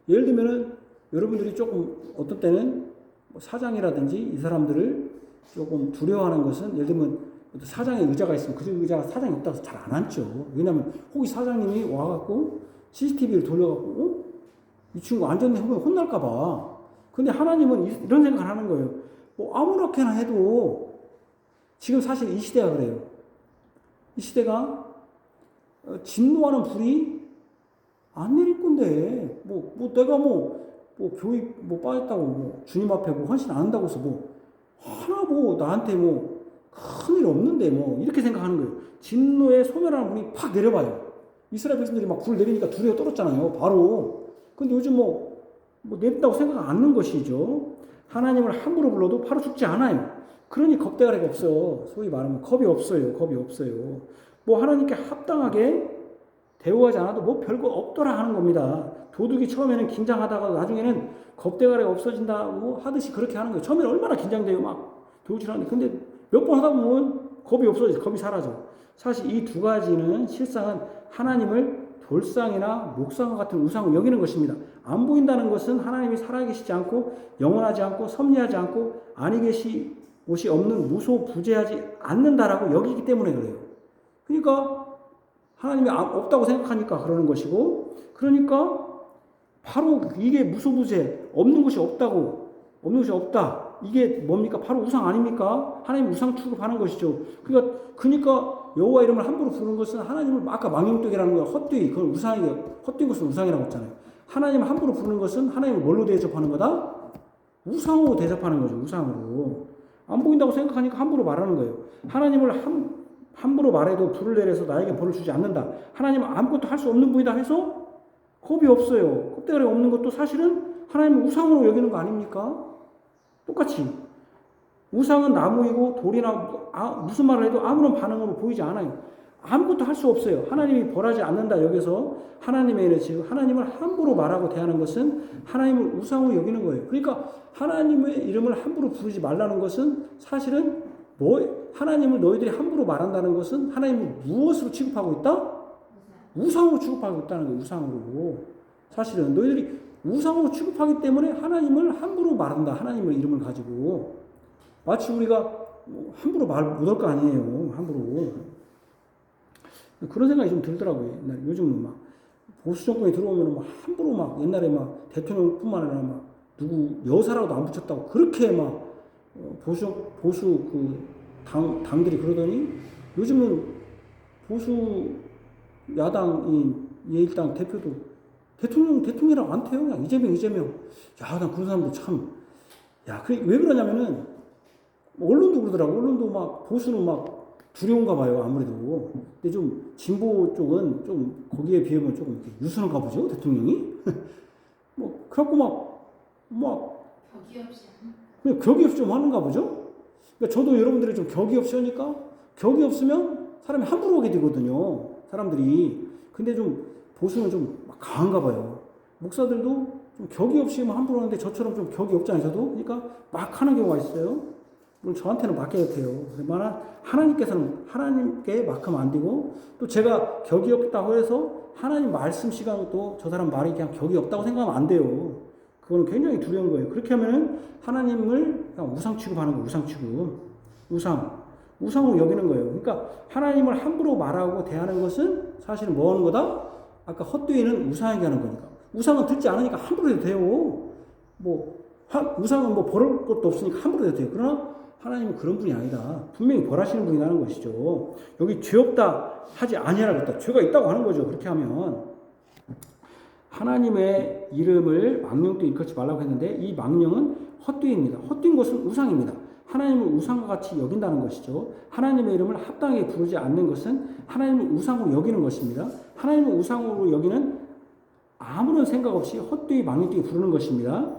예를 들면은 여러분들이 조금 어떤 때는 사장이라든지 이 사람들을 조금 두려워하는 것은 예를 들면 사장의 의자가 있으면 그 의자가 사장이 없다고 해서 잘 안 앉죠. 왜냐하면 혹시 사장님이 와갖고 CCTV를 돌려갖고 이 친구 앉았네 하면 혼날까봐. 근데 하나님은 이런 생각을 하는 거예요. 아무렇게나 해도 지금 사실 이 시대가 그래요. 이 시대가 진노하는 불이 안 내릴 건데 내가 교육 빠졌다고 주님 앞에 헌신 안 한다고 해서 하나 나한테 큰일 없는데 이렇게 생각하는 거예요. 진노의 소멸하는 불이 팍 내려봐요. 이스라엘 백성들이 막 불 내리니까 두려워 떨었잖아요. 바로. 근데 요즘 내린다고 생각 않는 것이죠. 하나님을 함부로 불러도 바로 죽지 않아요. 그러니 겁대가리가 없어. 소위 말하면 겁이 없어요. 하나님께 합당하게 대우하지 않아도 별거 없더라 하는 겁니다. 도둑이 처음에는 긴장하다가 나중에는 겁대가리가 없어진다고 하듯이 그렇게 하는 거예요. 처음에는 얼마나 긴장돼요. 막 도둑질 하는데. 근데 몇 번 하다 보면 겁이 없어져. 겁이 사라져. 사실 이 두 가지는 실상은 하나님을 돌상이나 목상과 같은 우상을 여기는 것입니다. 안 보인다는 것은 하나님이 살아계시지 않고 영원하지 않고 섭리하지 않고 아니 계시 곳이 없는 무소부재하지 않는다라고 여기기 때문에 그래요. 그러니까 하나님이 없다고 생각하니까 그러는 것이고, 그러니까 바로 이게 무소부재 없는 것이 없다. 이게 뭡니까? 바로 우상 아닙니까? 하나님 우상 취급하는 것이죠. 그러니까 여호와 이름을 함부로 부르는 것은 하나님을 아까 망령되게라는 거야. 헛되이 그건 우상이에요. 헛된 것은 우상이라고 했잖아요. 하나님을 함부로 부르는 것은 하나님을 뭘로 대접하는 거다? 우상으로 대접하는 거죠. 우상으로. 안 보인다고 생각하니까 함부로 말하는 거예요. 하나님을 함부로 말해도 불을 내려서 나에게 벌을 주지 않는다. 하나님은 아무것도 할 수 없는 분이다 해서 겁이 없어요. 껍데기 없는 것도 사실은 하나님을 우상으로 여기는 거 아닙니까? 똑같이. 우상은 나무이고 돌이나 무슨 말을 해도 아무런 반응으로 보이지 않아요. 아무것도 할 수 없어요. 하나님이 벌하지 않는다. 여기서 하나님의 일을 지금 하나님을 함부로 말하고 대하는 것은 하나님을 우상으로 여기는 거예요. 그러니까 하나님의 이름을 함부로 부르지 말라는 것은 사실은 하나님을 너희들이 함부로 말한다는 것은 하나님을 무엇으로 취급하고 있다? 우상으로 취급하고 있다는 거예요. 우상으로. 사실은 너희들이 우상으로 취급하기 때문에 하나님을 함부로 말한다. 하나님의 이름을 가지고. 마치 우리가 함부로 말 못할 거 아니에요. 함부로. 그런 생각이 좀 들더라고요. 요즘은 막 보수 정권이 들어오면 막 함부로 막 옛날에 막 대통령뿐만 아니라 막 누구 여사라고도 안 붙였다고 그렇게 막 보수 그 당들이 그러더니 요즘은 보수 야당인 예1당 대표도 대통령이라고 안 태요. 그냥 이재명. 야, 난 그런 사람도 참. 야, 왜 그러냐면은 언론도 그러더라고. 언론도 막 보수는 막 두려운가 봐요. 아무래도. 근데 좀 진보 쪽은 좀 거기에 비하면 조금 유순한가 보죠. 대통령이. 뭐 그래갖고 그냥 격이 없이 좀 하는가 보죠. 그러니까 저도 여러분들이 좀 격이 없이 하니까 격이 없으면 사람이 함부로 오게 되거든요. 사람들이. 근데 좀 보수는 좀 강한가 봐요. 목사들도 좀 격이 없이 함부로 하는데 저처럼 좀 격이 없잖아요. 저도. 그러니까 막 하는 경우가 있어요. 물론 저한테는 맡겨야 돼요. 그러나 하나님께서는 하나님께 막하면 안 되고 또 제가 격이 없다고 해서 하나님 말씀 시간도 저 사람 말이 그냥 격이 없다고 생각하면 안 돼요. 그거는 굉장히 두려운 거예요. 그렇게 하면은 하나님을 그냥 우상 취급하는 거예요. 우상 취급. 우상으로 여기는 거예요. 그러니까 하나님을 함부로 말하고 대하는 것은 사실은 뭐 하는 거다? 아까 헛되이는 우상에게 하는 거니까. 우상은 듣지 않으니까 함부로 해도 돼요. 우상은 벌을 것도 없으니까 함부로 해도 돼요. 그러나 하나님은 그런 분이 아니다. 분명히 벌하시는 분이라는 것이죠. 여기 죄 없다 하지 아니하라고 했다. 죄가 있다고 하는 거죠. 그렇게 하면. 하나님의 이름을 망령도 일컫지 말라고 했는데 이 망령은 헛되이입니다. 헛된 것은 우상입니다. 하나님을 우상과 같이 여긴다는 것이죠. 하나님의 이름을 합당하게 부르지 않는 것은 하나님을 우상으로 여기는 것입니다. 하나님을 우상으로 여기는 아무런 생각 없이 헛되이 망령되이 부르는 것입니다.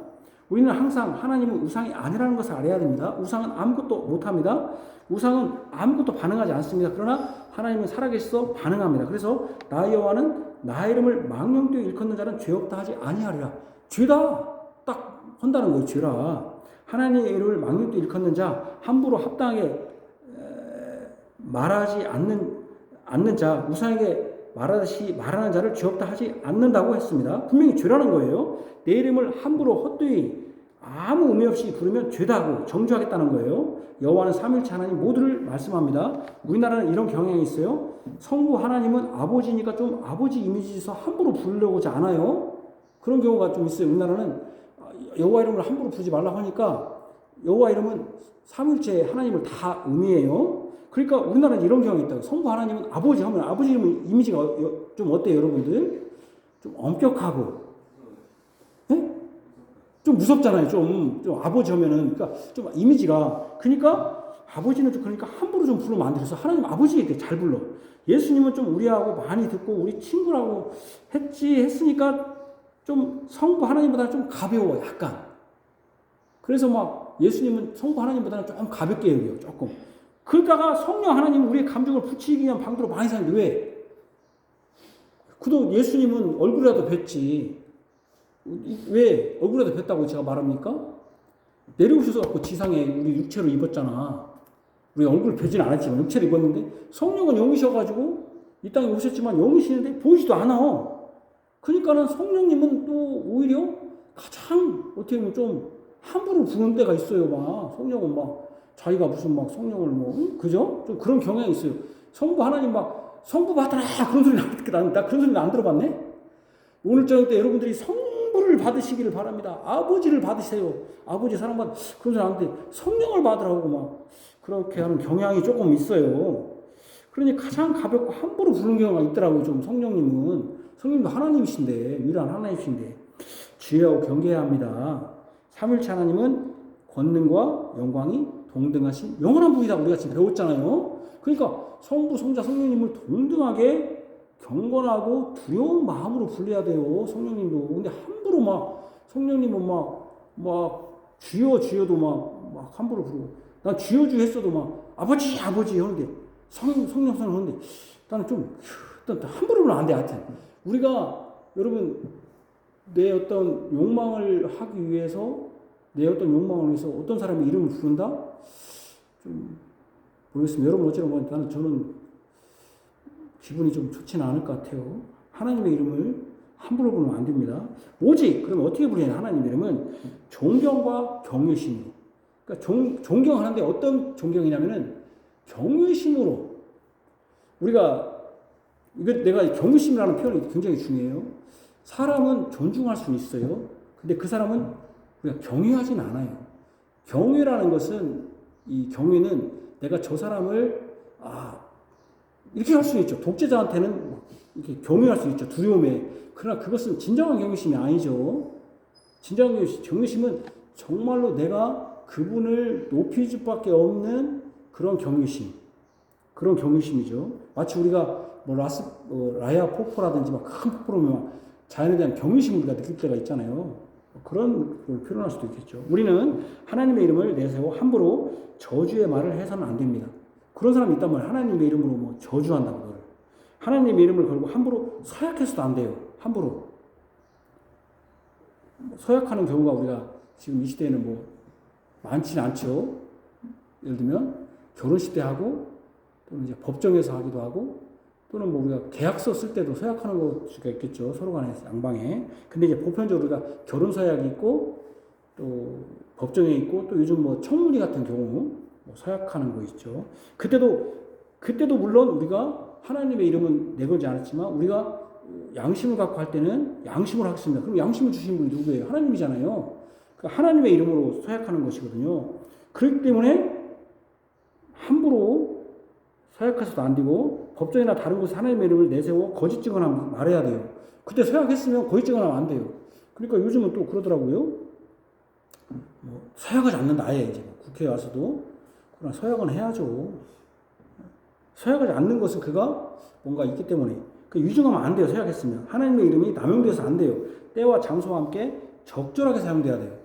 우리는 항상 하나님은 우상이 아니라는 것을 알아야 됩니다. 우상은 아무것도 못합니다. 우상은 아무것도 반응하지 않습니다. 그러나 하나님은 살아계셔서 반응합니다. 그래서 나 여호와는 나의 이름을 망령되이 일컫는 자는 죄 없다 하지 아니하리라. 죄다 딱 한다는 거예요. 죄라. 하나님의 이름을 망령되이 일컫는 자, 함부로 합당하게 말하지 않는 자, 우상에게 말하는 자를 죄 없다 하지 않는다고 했습니다. 분명히 죄라는 거예요. 내 이름을 함부로 헛되이 아무 의미 없이 부르면 죄다고 정죄하겠다는 거예요. 여호와는 삼일체 하나님 모두를 말씀합니다. 우리나라는 이런 경향이 있어요. 성부 하나님은 아버지니까 좀 아버지 이미지에서 함부로 부르려고지 않아요. 그런 경우가 좀 있어요. 우리나라는 여호와 이름을 함부로 부르지 말라고 하니까 여호와 이름은 삼일체 하나님을 다 의미해요. 그러니까 우리나라는 이런 경향이 있다고. 성부 하나님은 아버지 하면 아버지 이름은 이미지가 좀 어때요, 여러분들? 좀 엄격하고, 네? 좀 무섭잖아요. 좀 아버지 하면은 그러니까 좀 이미지가 그러니까 아버지는 좀 그러니까 함부로 좀 부르면 안 돼. 그래서 하나님 아버지 이렇게 잘 불러. 예수님은 좀 우리하고 많이 듣고 우리 친구라고 했으니까 좀 성부 하나님보다는 좀 가벼워 약간. 그래서 막 예수님은 성부 하나님보다는 좀 가볍게 여겨요. 조금. 그러다가 성령 하나님은 우리의 감정을 붙이기 위한 방도로 많이 사는데 왜? 그도 예수님은 얼굴이라도 뵀지. 왜 얼굴이라도 뵀다고 제가 말합니까? 내려오셔서 갖고 지상에 우리 육체로 입었잖아. 우리 얼굴 뵈지는 않았지만 육체로 입었는데 성령은 영이셔가지고 이 땅에 오셨지만 영이시는데 보이지도 않아. 그러니까는 성령님은 또 오히려 가장 어떻게 보면 좀 함부로 부르는 때가 있어요. 막 성령은 막 자기가 무슨 막 성령을 그죠? 좀 그런 경향이 있어요. 성부 하나님 막 성부 받아라 그런 소리 나 그런 소리는 안 들어봤네. 오늘 저녁 때 여러분들이 성령 성부를 받으시기를 바랍니다. 아버지를 받으세요. 아버지 사랑받 그런 사람 안 돼. 성령을 받으라고 막 그렇게 하는 경향이 조금 있어요. 그러니 가장 가볍고 함부로 부르는 경우가 있더라고요. 좀 성령님도 하나님이신데 유일한 하나님이신데 주의하고 경계해야 합니다. 삼일체 하나님은 권능과 영광이 동등하신 영원한 분이다 우리가 지금 배웠잖아요. 그러니까 성부, 성자, 성령님을 동등하게 경건하고 두려운 마음으로 불러야 돼요. 성령님도. 근데 함부로 막 성령님은 막 주여도 막 함부로 부르고 난 주여 했어도 막 아버지 하는데 성령 하는데 나는 좀 함부로는 안 돼. 하여튼 우리가 여러분 내 어떤 욕망을 하기 위해서 어떤 사람의 이름을 부른다? 좀 모르겠습니다. 여러분 어찌나 저는 기분이 좀 좋지는 않을 것 같아요. 하나님의 이름을 함부로 부르면 안 됩니다. 오직 그러면 어떻게 부르냐? 하나님 이름은 존경과 경외심으로. 그러니까 존경하는데 어떤 존경이냐면은 경외심으로. 우리가 내가 경외심이라는 표현이 굉장히 중요해요. 사람은 존중할 수는 있어요. 근데 그 사람은 우리가 경외하진 않아요. 경외라는 것은 이 경외는 내가 저 사람을 이렇게 할 수 있죠. 독재자한테는 이렇게 경외할 수 있죠. 두려움에. 그러나 그것은 진정한 경외심이 아니죠. 진정한 경외심은 정말로 내가 그분을 높일 수밖에 없는 그런 경외심이죠. 마치 우리가 라야 폭포라든지 큰 폭포로면 자연에 대한 경외심을 우리가 느낄 때가 있잖아요. 그런 걸 표현할 수도 있겠죠. 우리는 하나님의 이름을 내세워 함부로 저주의 말을 해서는 안 됩니다. 그런 사람이 있단 말이에요. 하나님의 이름으로 저주한다고 너를. 하나님의 이름을 걸고 함부로 서약해서도 안 돼요. 함부로. 서약하는 경우가 우리가 지금 이 시대에는 많지는 않죠. 예를 들면 결혼식 때 하고 또는 이제 법정에서 하기도 하고 또는 우리가 계약서 쓸 때도 서약하는 수가 있겠죠. 서로 간에 양방에. 근데 이제 보편적으로 우리가 결혼 서약이 있고 또 법정에 있고 또 요즘 청문회 같은 경우 서약하는 거 있죠. 그때도 물론 우리가 하나님의 이름은 내걸지 않았지만 우리가 양심을 갖고 할 때는 양심으로 하겠습니다. 그럼 양심을 주신 분이 누구예요? 하나님이잖아요. 하나님의 이름으로 서약하는 것이거든요. 그렇기 때문에 함부로 서약해서도 안 되고 법정이나 다른 곳에 하나님의 이름을 내세워 거짓 증언하면 말해야 돼요. 그때 서약했으면 거짓 증언하면 안 돼요. 그러니까 요즘은 또 그러더라고요. 서약하지 않는다 아예 이제 국회에 와서도. 그러나 서약은 해야죠. 서약하지 않는 것은 그가 뭔가 있기 때문에 위증하면 안 돼요. 서약했으면 하나님의 이름이 남용돼서 안 돼요. 때와 장소와 함께 적절하게 사용돼야 돼요.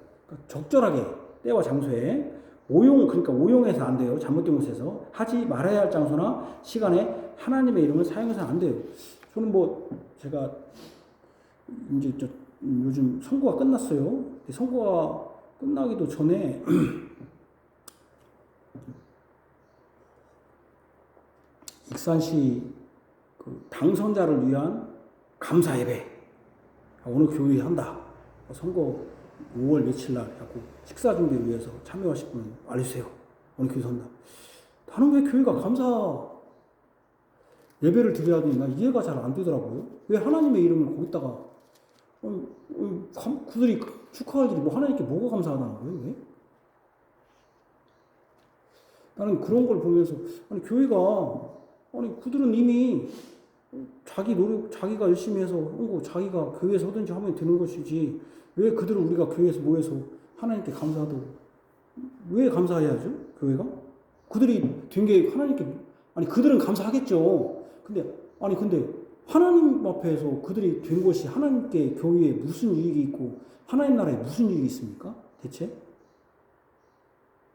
적절하게 때와 장소에 오용해서 안 돼요. 잘못된 곳에서 하지 말아야 할 장소나 시간에 하나님의 이름을 사용해서는 안 돼요. 저는 제가 이제 요즘 선거가 끝났어요. 선거가 끝나기도 전에 익산시 당선자를 위한 감사 예배 오늘 교회에 한다. 선거 5월 며칠 날 하고 식사 준비를 위해서 참여하실 분 알려주세요. 오늘 교회 선다. 나는 왜 교회가 감사 예배를 드려야 되나 이해가 잘 안 되더라고요. 왜 하나님의 이름을 거기다가 그들이 축하할 일이 하나님께 뭐가 감사하다는 거예요? 왜? 나는 그런 걸 보면서 교회가 그들은 이미 자기 노력, 자기가 열심히 해서 한 거, 자기가 교회에서 하든지 하면 되는 것이지, 왜 그들은 우리가 교회에서 모여서 하나님께 감사하고, 왜 감사해야죠, 교회가? 그들이 된 게 하나님께, 그들은 감사하겠죠. 근데 하나님 앞에서 그들이 된 것이 하나님께 교회에 무슨 유익이 있고, 하나님 나라에 무슨 유익이 있습니까? 대체?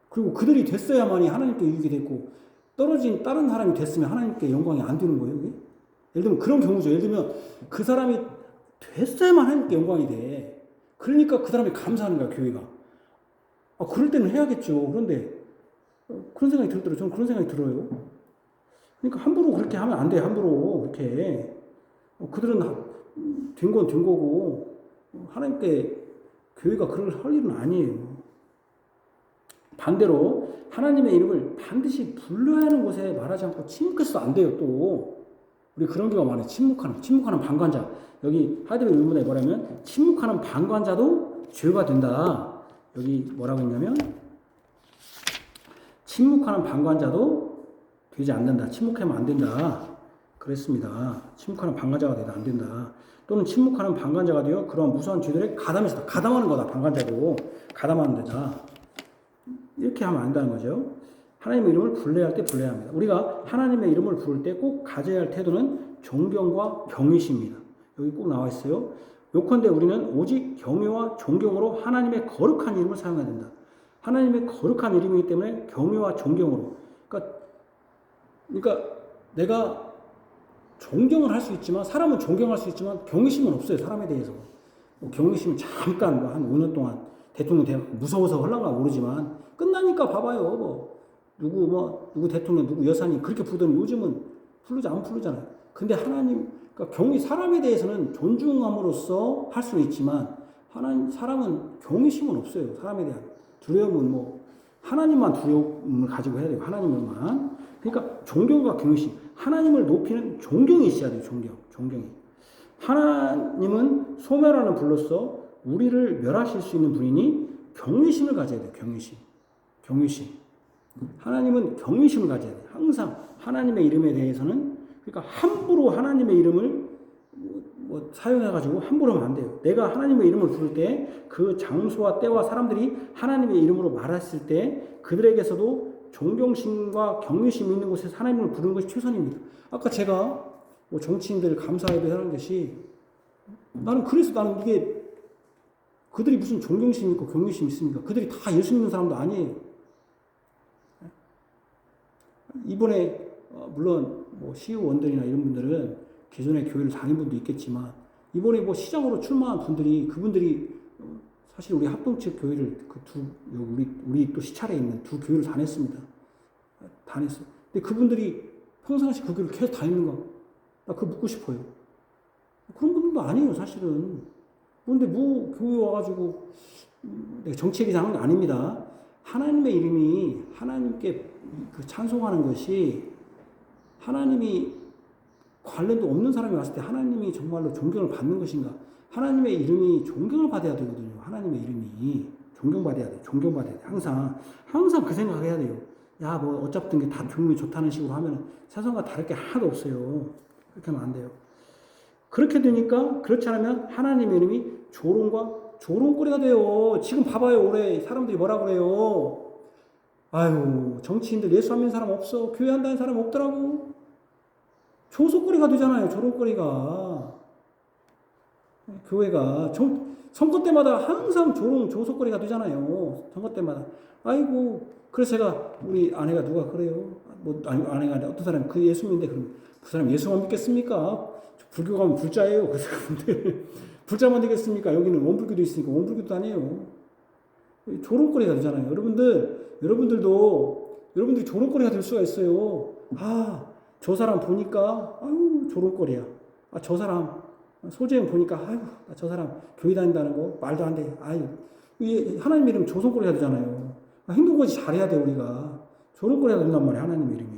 그리고 그들이 됐어야만이 하나님께 유익이 됐고, 떨어진 다른 사람이 됐으면 하나님께 영광이 안 되는 거예요, 이게? 예를 들면 그런 경우죠. 예를 들면 그 사람이 됐어야만 하나님께 영광이 돼. 그러니까 그 사람이 감사하는 거야, 교회가. 그럴 때는 해야겠죠. 그런데 그런 생각이 들더라고요. 저는 그런 생각이 들어요. 그러니까 함부로 그렇게 하면 안 돼. 함부로 그렇게. 그들은 된 건 된 거고 하나님께 교회가 그럴 할 일은 아니에요. 반대로 하나님의 이름을 반드시 불러야 하는 곳에 말하지 않고 침묵해서도 안 돼요. 또 우리 그런 경우가 많아요. 침묵하는 방관자. 여기 하이데베르 의문에 뭐냐면 침묵하는 방관자도 죄가 된다. 여기 뭐라고 했냐면 침묵하는 방관자도 되지 않는다. 침묵하면 안 된다. 그랬습니다. 침묵하는 방관자가 되도 안 된다. 또는 침묵하는 방관자가 되어 그러한 무수한 죄들에 가담해서 가담하는 거다. 방관자도 가담하는 데다. 이렇게 하면 안 된다는 거죠. 하나님의 이름을 불러야 할 때 불러야 합니다. 우리가 하나님의 이름을 부를 때 꼭 가져야 할 태도는 존경과 경외심입니다. 여기 꼭 나와 있어요. 요컨대 우리는 오직 경외와 존경으로 하나님의 거룩한 이름을 사용해야 된다. 하나님의 거룩한 이름이기 때문에 경외와 존경으로. 그러니까 내가 존경을 할 수 있지만, 사람은 존경할 수 있지만 경외심은 없어요. 사람에 대해서. 경외심은 잠깐 한 5년 동안 대통령 무서워서 하려나 모르지만 끝나니까 봐봐요. 누구 대통령, 누구 여사님 그렇게 부르더니 요즘은 안 부르잖아요. 근데 하나님, 그러니까 사람에 대해서는 존중함으로써 할 수는 있지만 사람은 경외심은 없어요. 사람에 대한 두려움은 하나님만 두려움을 가지고 해야 돼요. 하나님만. 그러니까 존경과 경외심. 하나님을 높이는 존경이 있어야 돼요. 존경이. 하나님은 소멸하는 불로써 우리를 멸하실 수 있는 분이니 경외심을 가져야 돼요. 경외심. 하나님은 경외심을 가져야 돼요. 항상 하나님의 이름에 대해서는, 그러니까 함부로 하나님의 이름을 사용해가지고 함부로 하면 안 돼요. 내가 하나님의 이름을 부를 때 그 장소와 때와 사람들이 하나님의 이름으로 말했을 때 그들에게서도 존경심과 경외심이 있는 곳에서 하나님을 부르는 것이 최선입니다. 아까 제가 정치인들 감사회도 하는 것이 나는 이게 그들이 무슨 존경심이 있고 경외심이 있습니까? 그들이 다 예수 믿는 사람도 아니에요. 이번에 물론 시의원들이나 이런 분들은 기존의 교회를 다닌 분도 있겠지만 이번에 시장으로 출마한 그분들이 사실 우리 합동측 교회를 우리 또 시찰에 있는 두 교회를 다녔습니다. 근데 그분들이 평상시 그 교회를 계속 다니는 거, 나 그거 묻고 싶어요. 그런 분들도 아니에요, 사실은. 그런데 교회 와가지고 내가 정치 얘기하는 게 아닙니다. 하나님의 이름이 하나님께 찬송하는 것이 하나님이 관련도 없는 사람이 왔을 때 하나님이 정말로 존경을 받는 것인가? 하나님의 이름이 존경을 받아야 되거든요. 하나님의 이름이 존경받아야 돼. 항상 그 생각을 해야 돼요. 어차피 게 다 교육이 좋다는 식으로 하면 세상과 다를 게 하나도 없어요. 그렇게 하면 안 돼요. 그렇게 되니까, 그렇지 않으면 하나님의 이름이 조롱거리가 돼요. 지금 봐봐요. 올해 사람들이 뭐라 그래요. 정치인들 예수 안 믿는 사람 없어. 교회 한다는 사람 없더라고. 조속거리가 되잖아요. 조롱거리가. 교회가 선거 때마다 항상 조속거리가 되잖아요. 선거 때마다. 그래서 제가 우리 아내가 누가 그래요. 아내가 아니라 어떤 사람이 예수 믿는데 그러면 그 사람 예수만 믿겠습니까? 불교 가면 불자예요. 그래서 근데 불자만 되겠습니까? 여기는 원불교도 있으니까 원불교도 아니에요. 조롱거리가 되잖아요. 여러분들이 조롱거리가 될 수가 있어요. 저 사람 보니까 조롱거리야. 저 사람 소재형 보니까 저 사람 교회 다닌다는 거 말도 안 돼. 하나님 이름 조롱거리가 되잖아요. 행동거지 잘해야 돼. 우리가 조롱거리가 된단 말이야. 하나님 이름이.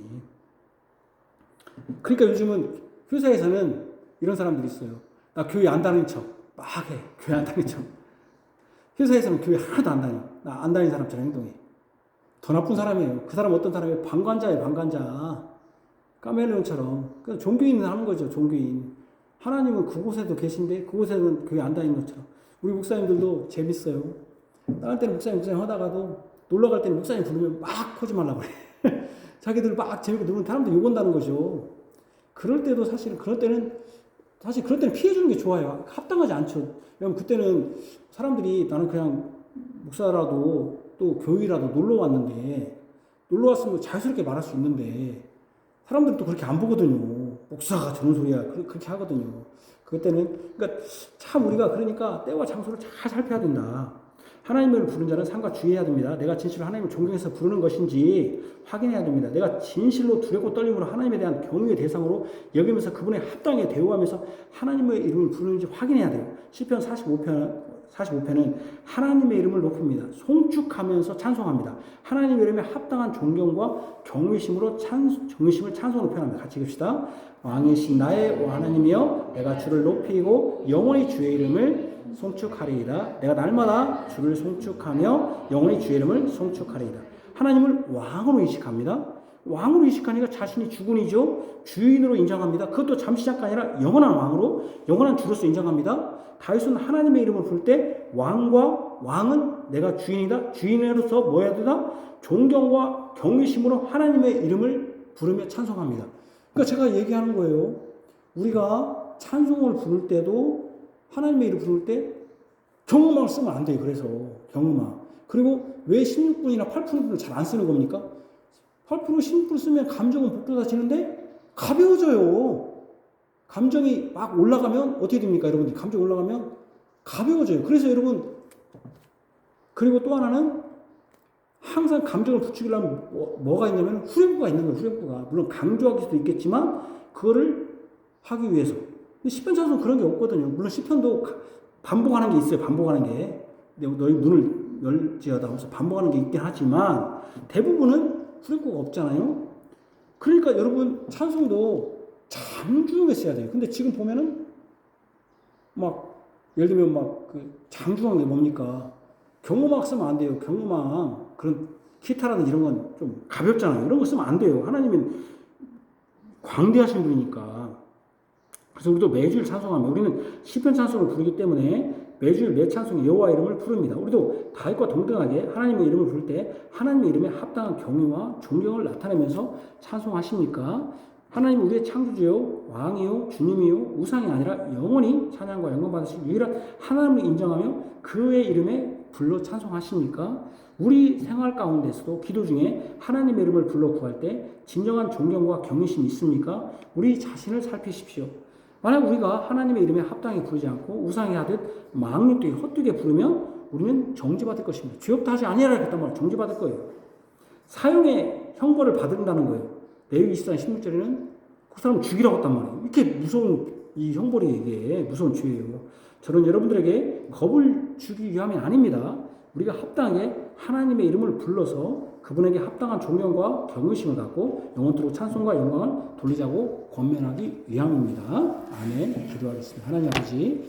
그러니까 요즘은 회사에서는 이런 사람들이 있어요. 나 교회 안 다니는 척 막 해. 교회 안 다니는 척. 회사에서는 교회 하나도 안 다녀. 나 안 다니는 사람처럼 행동해. 더 나쁜 사람이에요. 그 사람 어떤 사람이에요? 방관자예요. 방관자. 까멜레온처럼. 그래서 종교인은 하는 거죠. 종교인. 하나님은 그곳에도 계신데 그곳에는 교회 안 다니는 것처럼. 우리 목사님들도 재밌어요. 다른 때는 목사님 하다가도 놀러 갈 때는 목사님 부르면 막 하지 말라고 그래. 자기들 막 재밌게 놀면 사람들 욕 온다는 거죠. 그럴 때는 피해주는 게 좋아요. 합당하지 않죠. 왜냐면 그때는 사람들이 나는 그냥 목사라도 또 교회라도 놀러 왔으면 자유스럽게 말할 수 있는데 사람들은 또 그렇게 안 보거든요. 목사가 저런 소리야. 그렇게 하거든요. 그러니까 참 우리가 때와 장소를 잘 살펴야 된다. 하나님을 부르는 자는 상과 주의해야 됩니다. 내가 진실로 하나님을 존경해서 부르는 것인지 확인해야 됩니다. 내가 진실로 두렵고 떨림으로 하나님에 대한 경외의 대상으로 여기면서 그분의 합당에 대우하면서 하나님의 이름을 부르는지 확인해야 돼요. 시편 45편은 하나님의 이름을 높입니다. 송축하면서 찬송합니다. 하나님의 이름에 합당한 존경과 경외심을 찬송으로 표현합니다. 같이 읽읍시다. 왕이신 나의 하나님이여 내가 주를 높이고 영원히 주의 이름을 송축하리이다. 내가 날마다 주를 송축하며 영원히 주의 이름을 송축하리이다. 하나님을 왕으로 인식합니다. 왕으로 인식하니까 자신이 주군이죠. 주인으로 인정합니다. 그것도 잠시 잠깐 아니라 영원한 왕으로, 영원한 주로서 인정합니다. 다윗은 하나님의 이름을 부를 때 왕은 내가 주인이다. 주인으로서 뭐 해야 되나? 존경과 경외심으로 하나님의 이름을 부르며 찬송합니다. 그러니까 제가 얘기하는 거예요. 우리가 찬송을 부를 때도 하나님의 이름을 부를 때 경음악을 쓰면 안 돼요. 그래서 경음악. 그리고 왜 16분이나 8분을 잘 안 쓰는 겁니까? 8% 16% 쓰면 감정은 복돋아지는데 가벼워져요. 감정이 막 올라가면 어떻게 됩니까? 여러분들 감정이 올라가면 가벼워져요. 그래서 여러분, 그리고 또 하나는 항상 감정을 부추기려면 뭐가 있냐면 후렴구가 있는 거예요. 후렴구가. 물론 강조할 수도 있겠지만 그거를 하기 위해서. 근데 시편 찬송은 그런 게 없거든요. 물론 시편도 반복하는 게 있어요. 반복하는 게. 너희 눈을 열지어다 하면서 반복하는 게 있긴 하지만 대부분은 후렴구가 없잖아요. 그러니까 여러분 찬송도 장중에 써야 돼요. 근데 지금 보면은 막 예를 들면 막 그 장중한 게 뭡니까? 경음악 쓰면 안 돼요. 경음악 그런 기타라든 이런 건 좀 가볍잖아요. 이런 거 쓰면 안 돼요. 하나님은 광대하신 분이니까. 그래서 우리도 매주일 찬송하면 우리는 시편 찬송을 부르기 때문에 매주일 매 찬송 여호와 이름을 부릅니다. 우리도 다윗과 동등하게 하나님의 이름을 부를 때 하나님의 이름에 합당한 경외와 존경을 나타내면서 찬송하십니까? 하나님은 우리의 창조주요 왕이요 주님이요 우상이 아니라 영원히 찬양과 영광 받으실 유일한 하나님을 인정하며 그의 이름에 불러 찬송하십니까? 우리 생활 가운데서도 기도 중에 하나님의 이름을 불러 구할 때 진정한 존경과 경외심이 있습니까? 우리 자신을 살피십시오. 만약 우리가 하나님의 이름에 합당히 부르지 않고 우상이 하듯 망령되게 헛되게 부르면 우리는 정죄받을 것입니다. 죄 없다 하지 아니하라 했단 말이에요. 정죄받을 거예요. 사형의 형벌을 받는다는 거예요. 레위 24장 16절에는 그 사람을 죽이라고 했단 말이에요. 이렇게 무서운 이 형벌이 이게 무서운 죄예요. 저는 여러분들에게 겁을 주기 위함이 아닙니다. 우리가 합당하게 하나님의 이름을 불러서 그분에게 합당한 존경과 경외심을 갖고 영원토록 찬송과 영광을 돌리자고 권면하기 위함입니다. 아멘. 기도하겠습니다. 하나님 아버지,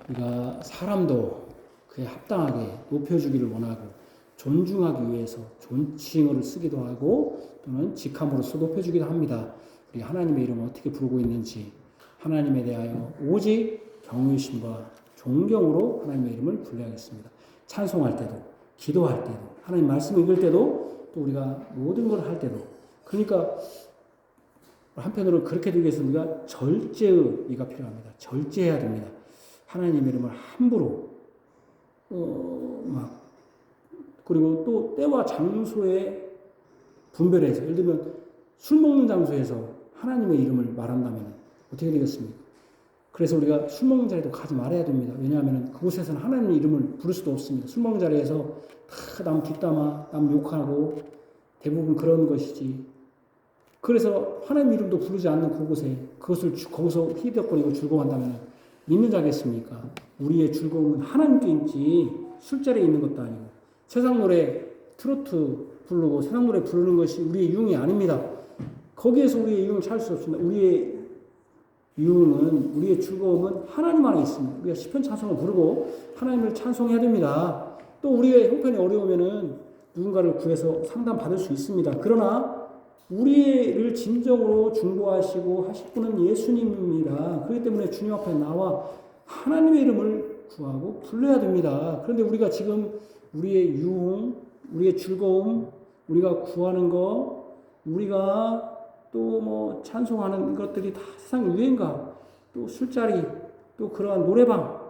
우리가 사람도 그에 합당하게 높여주기를 원하고 존중하기 위해서 존칭어를 쓰기도 하고 또는 직함으로써 높여주기도 합니다. 우리 하나님의 이름을 어떻게 부르고 있는지 하나님에 대하여 오직 경외심과 존경으로 하나님의 이름을 불러야겠습니다. 찬송할 때도, 기도할 때도, 하나님 말씀 읽을 때도, 또 우리가 모든 걸 할 때도. 그러니까 한편으로는 그렇게 되기 위해서 우리가 절제의 이가 필요합니다. 절제해야 됩니다. 하나님의 이름을 함부로 그리고 또 때와 장소에 분별해서 예를 들면 술 먹는 장소에서 하나님의 이름을 말한다면 어떻게 되겠습니까? 그래서 우리가 술 먹는 자리도 가지 말아야 됩니다. 왜냐하면 그곳에서는 하나님의 이름을 부를 수도 없습니다. 술 먹는 자리에서 다 남 뒷담화, 남 욕하고 대부분 그런 것이지. 그래서 하나님 이름도 부르지 않는 그곳에 거기서 희덕거리고 즐거워한다면 믿는 자겠습니까? 우리의 즐거움은 하나님께 있지 술자리에 있는 것도 아니고 세상 노래 트로트 부르고 세상 노래 부르는 것이 우리의 유흥이 아닙니다. 거기에서 우리의 유흥을 찾을 수 없습니다. 우리의 유흥은 우리의 즐거움은 하나님 안에 있습니다. 우리가 시편 찬송을 부르고 하나님을 찬송해야 됩니다. 또 우리의 형편이 어려우면은 누군가를 구해서 상담 받을 수 있습니다. 그러나 우리를 진정으로 중보하시고 하실 분은 예수님입니다. 그렇기 때문에 주님 앞에 나와 하나님의 이름을 구하고 불러야 됩니다. 그런데 우리가 지금 우리의 유흥, 우리의 즐거움, 우리가 구하는 거, 우리가 또 뭐 찬송하는 것들이 다 세상 유행가, 또 술자리, 또 그러한 노래방,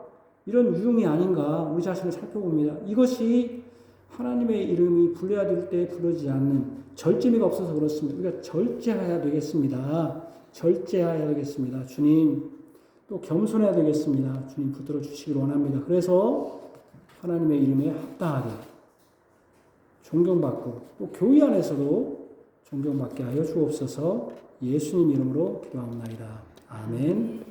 이런 유흥이 아닌가 우리 자신을 살펴봅니다. 이것이 하나님의 이름이 불려야 될 때 부르지 않는 절제미가 없어서 그렇습니다. 우리가 절제해야 되겠습니다. 절제해야 되겠습니다. 주님, 또 겸손해야 되겠습니다. 주님 붙들어 주시기를 원합니다. 그래서 하나님의 이름에 합당하게 존경받고 또 교회 안에서도 존경받게 하여 주옵소서. 예수님 이름으로 기도합니다. 아멘.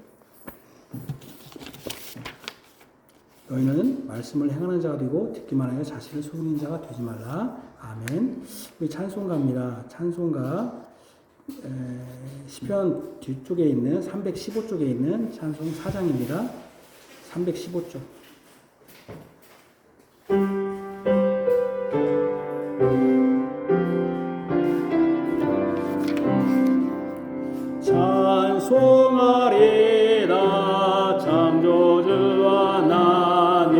너희는 말씀을 행하는 자가 되고 듣기만 하여 자신을 속이는 자가 되지 말라. 아멘. 우리 찬송가입니다. 찬송가 시편 뒤쪽에 있는 315쪽에 있는 찬송 4장입니다. 315쪽. 찬송하리다 창조주 하나님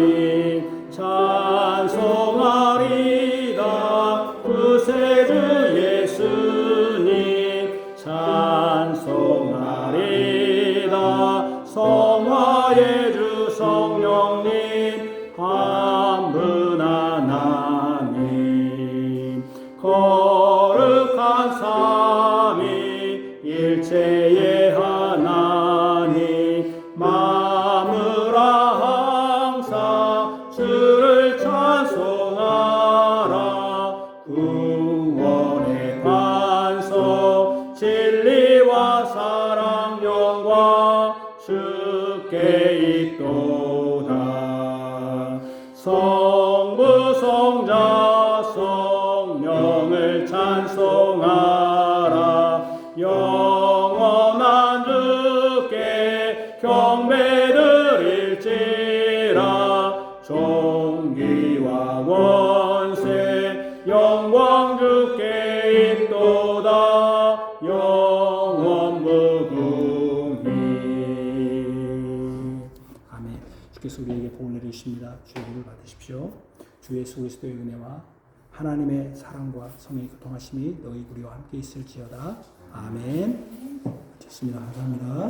찬송하리다 구세주 예수님 찬송하리다 성화의 주 성령님 한 분 하나님 거룩한 삼위 일체의 하나님 마무라 항상 주를 찬송하라 구원의 반석 진리와 사랑 영광 주께 있도다 성부 성자 성령을 찬송하라 영원한 주께 경배드릴지라 존귀와 원세 영광 주께 있도다 영원무궁히 아멘. 주께서 우리에게 복을 내리십니다. 주의 복을 받으십시오. 주 예수 그리스도의 은혜와 하나님의 사랑과 성령의 교통하심이 너희 우리와 함께 있을지어다. 아멘. 좋습니다. 감사합니다.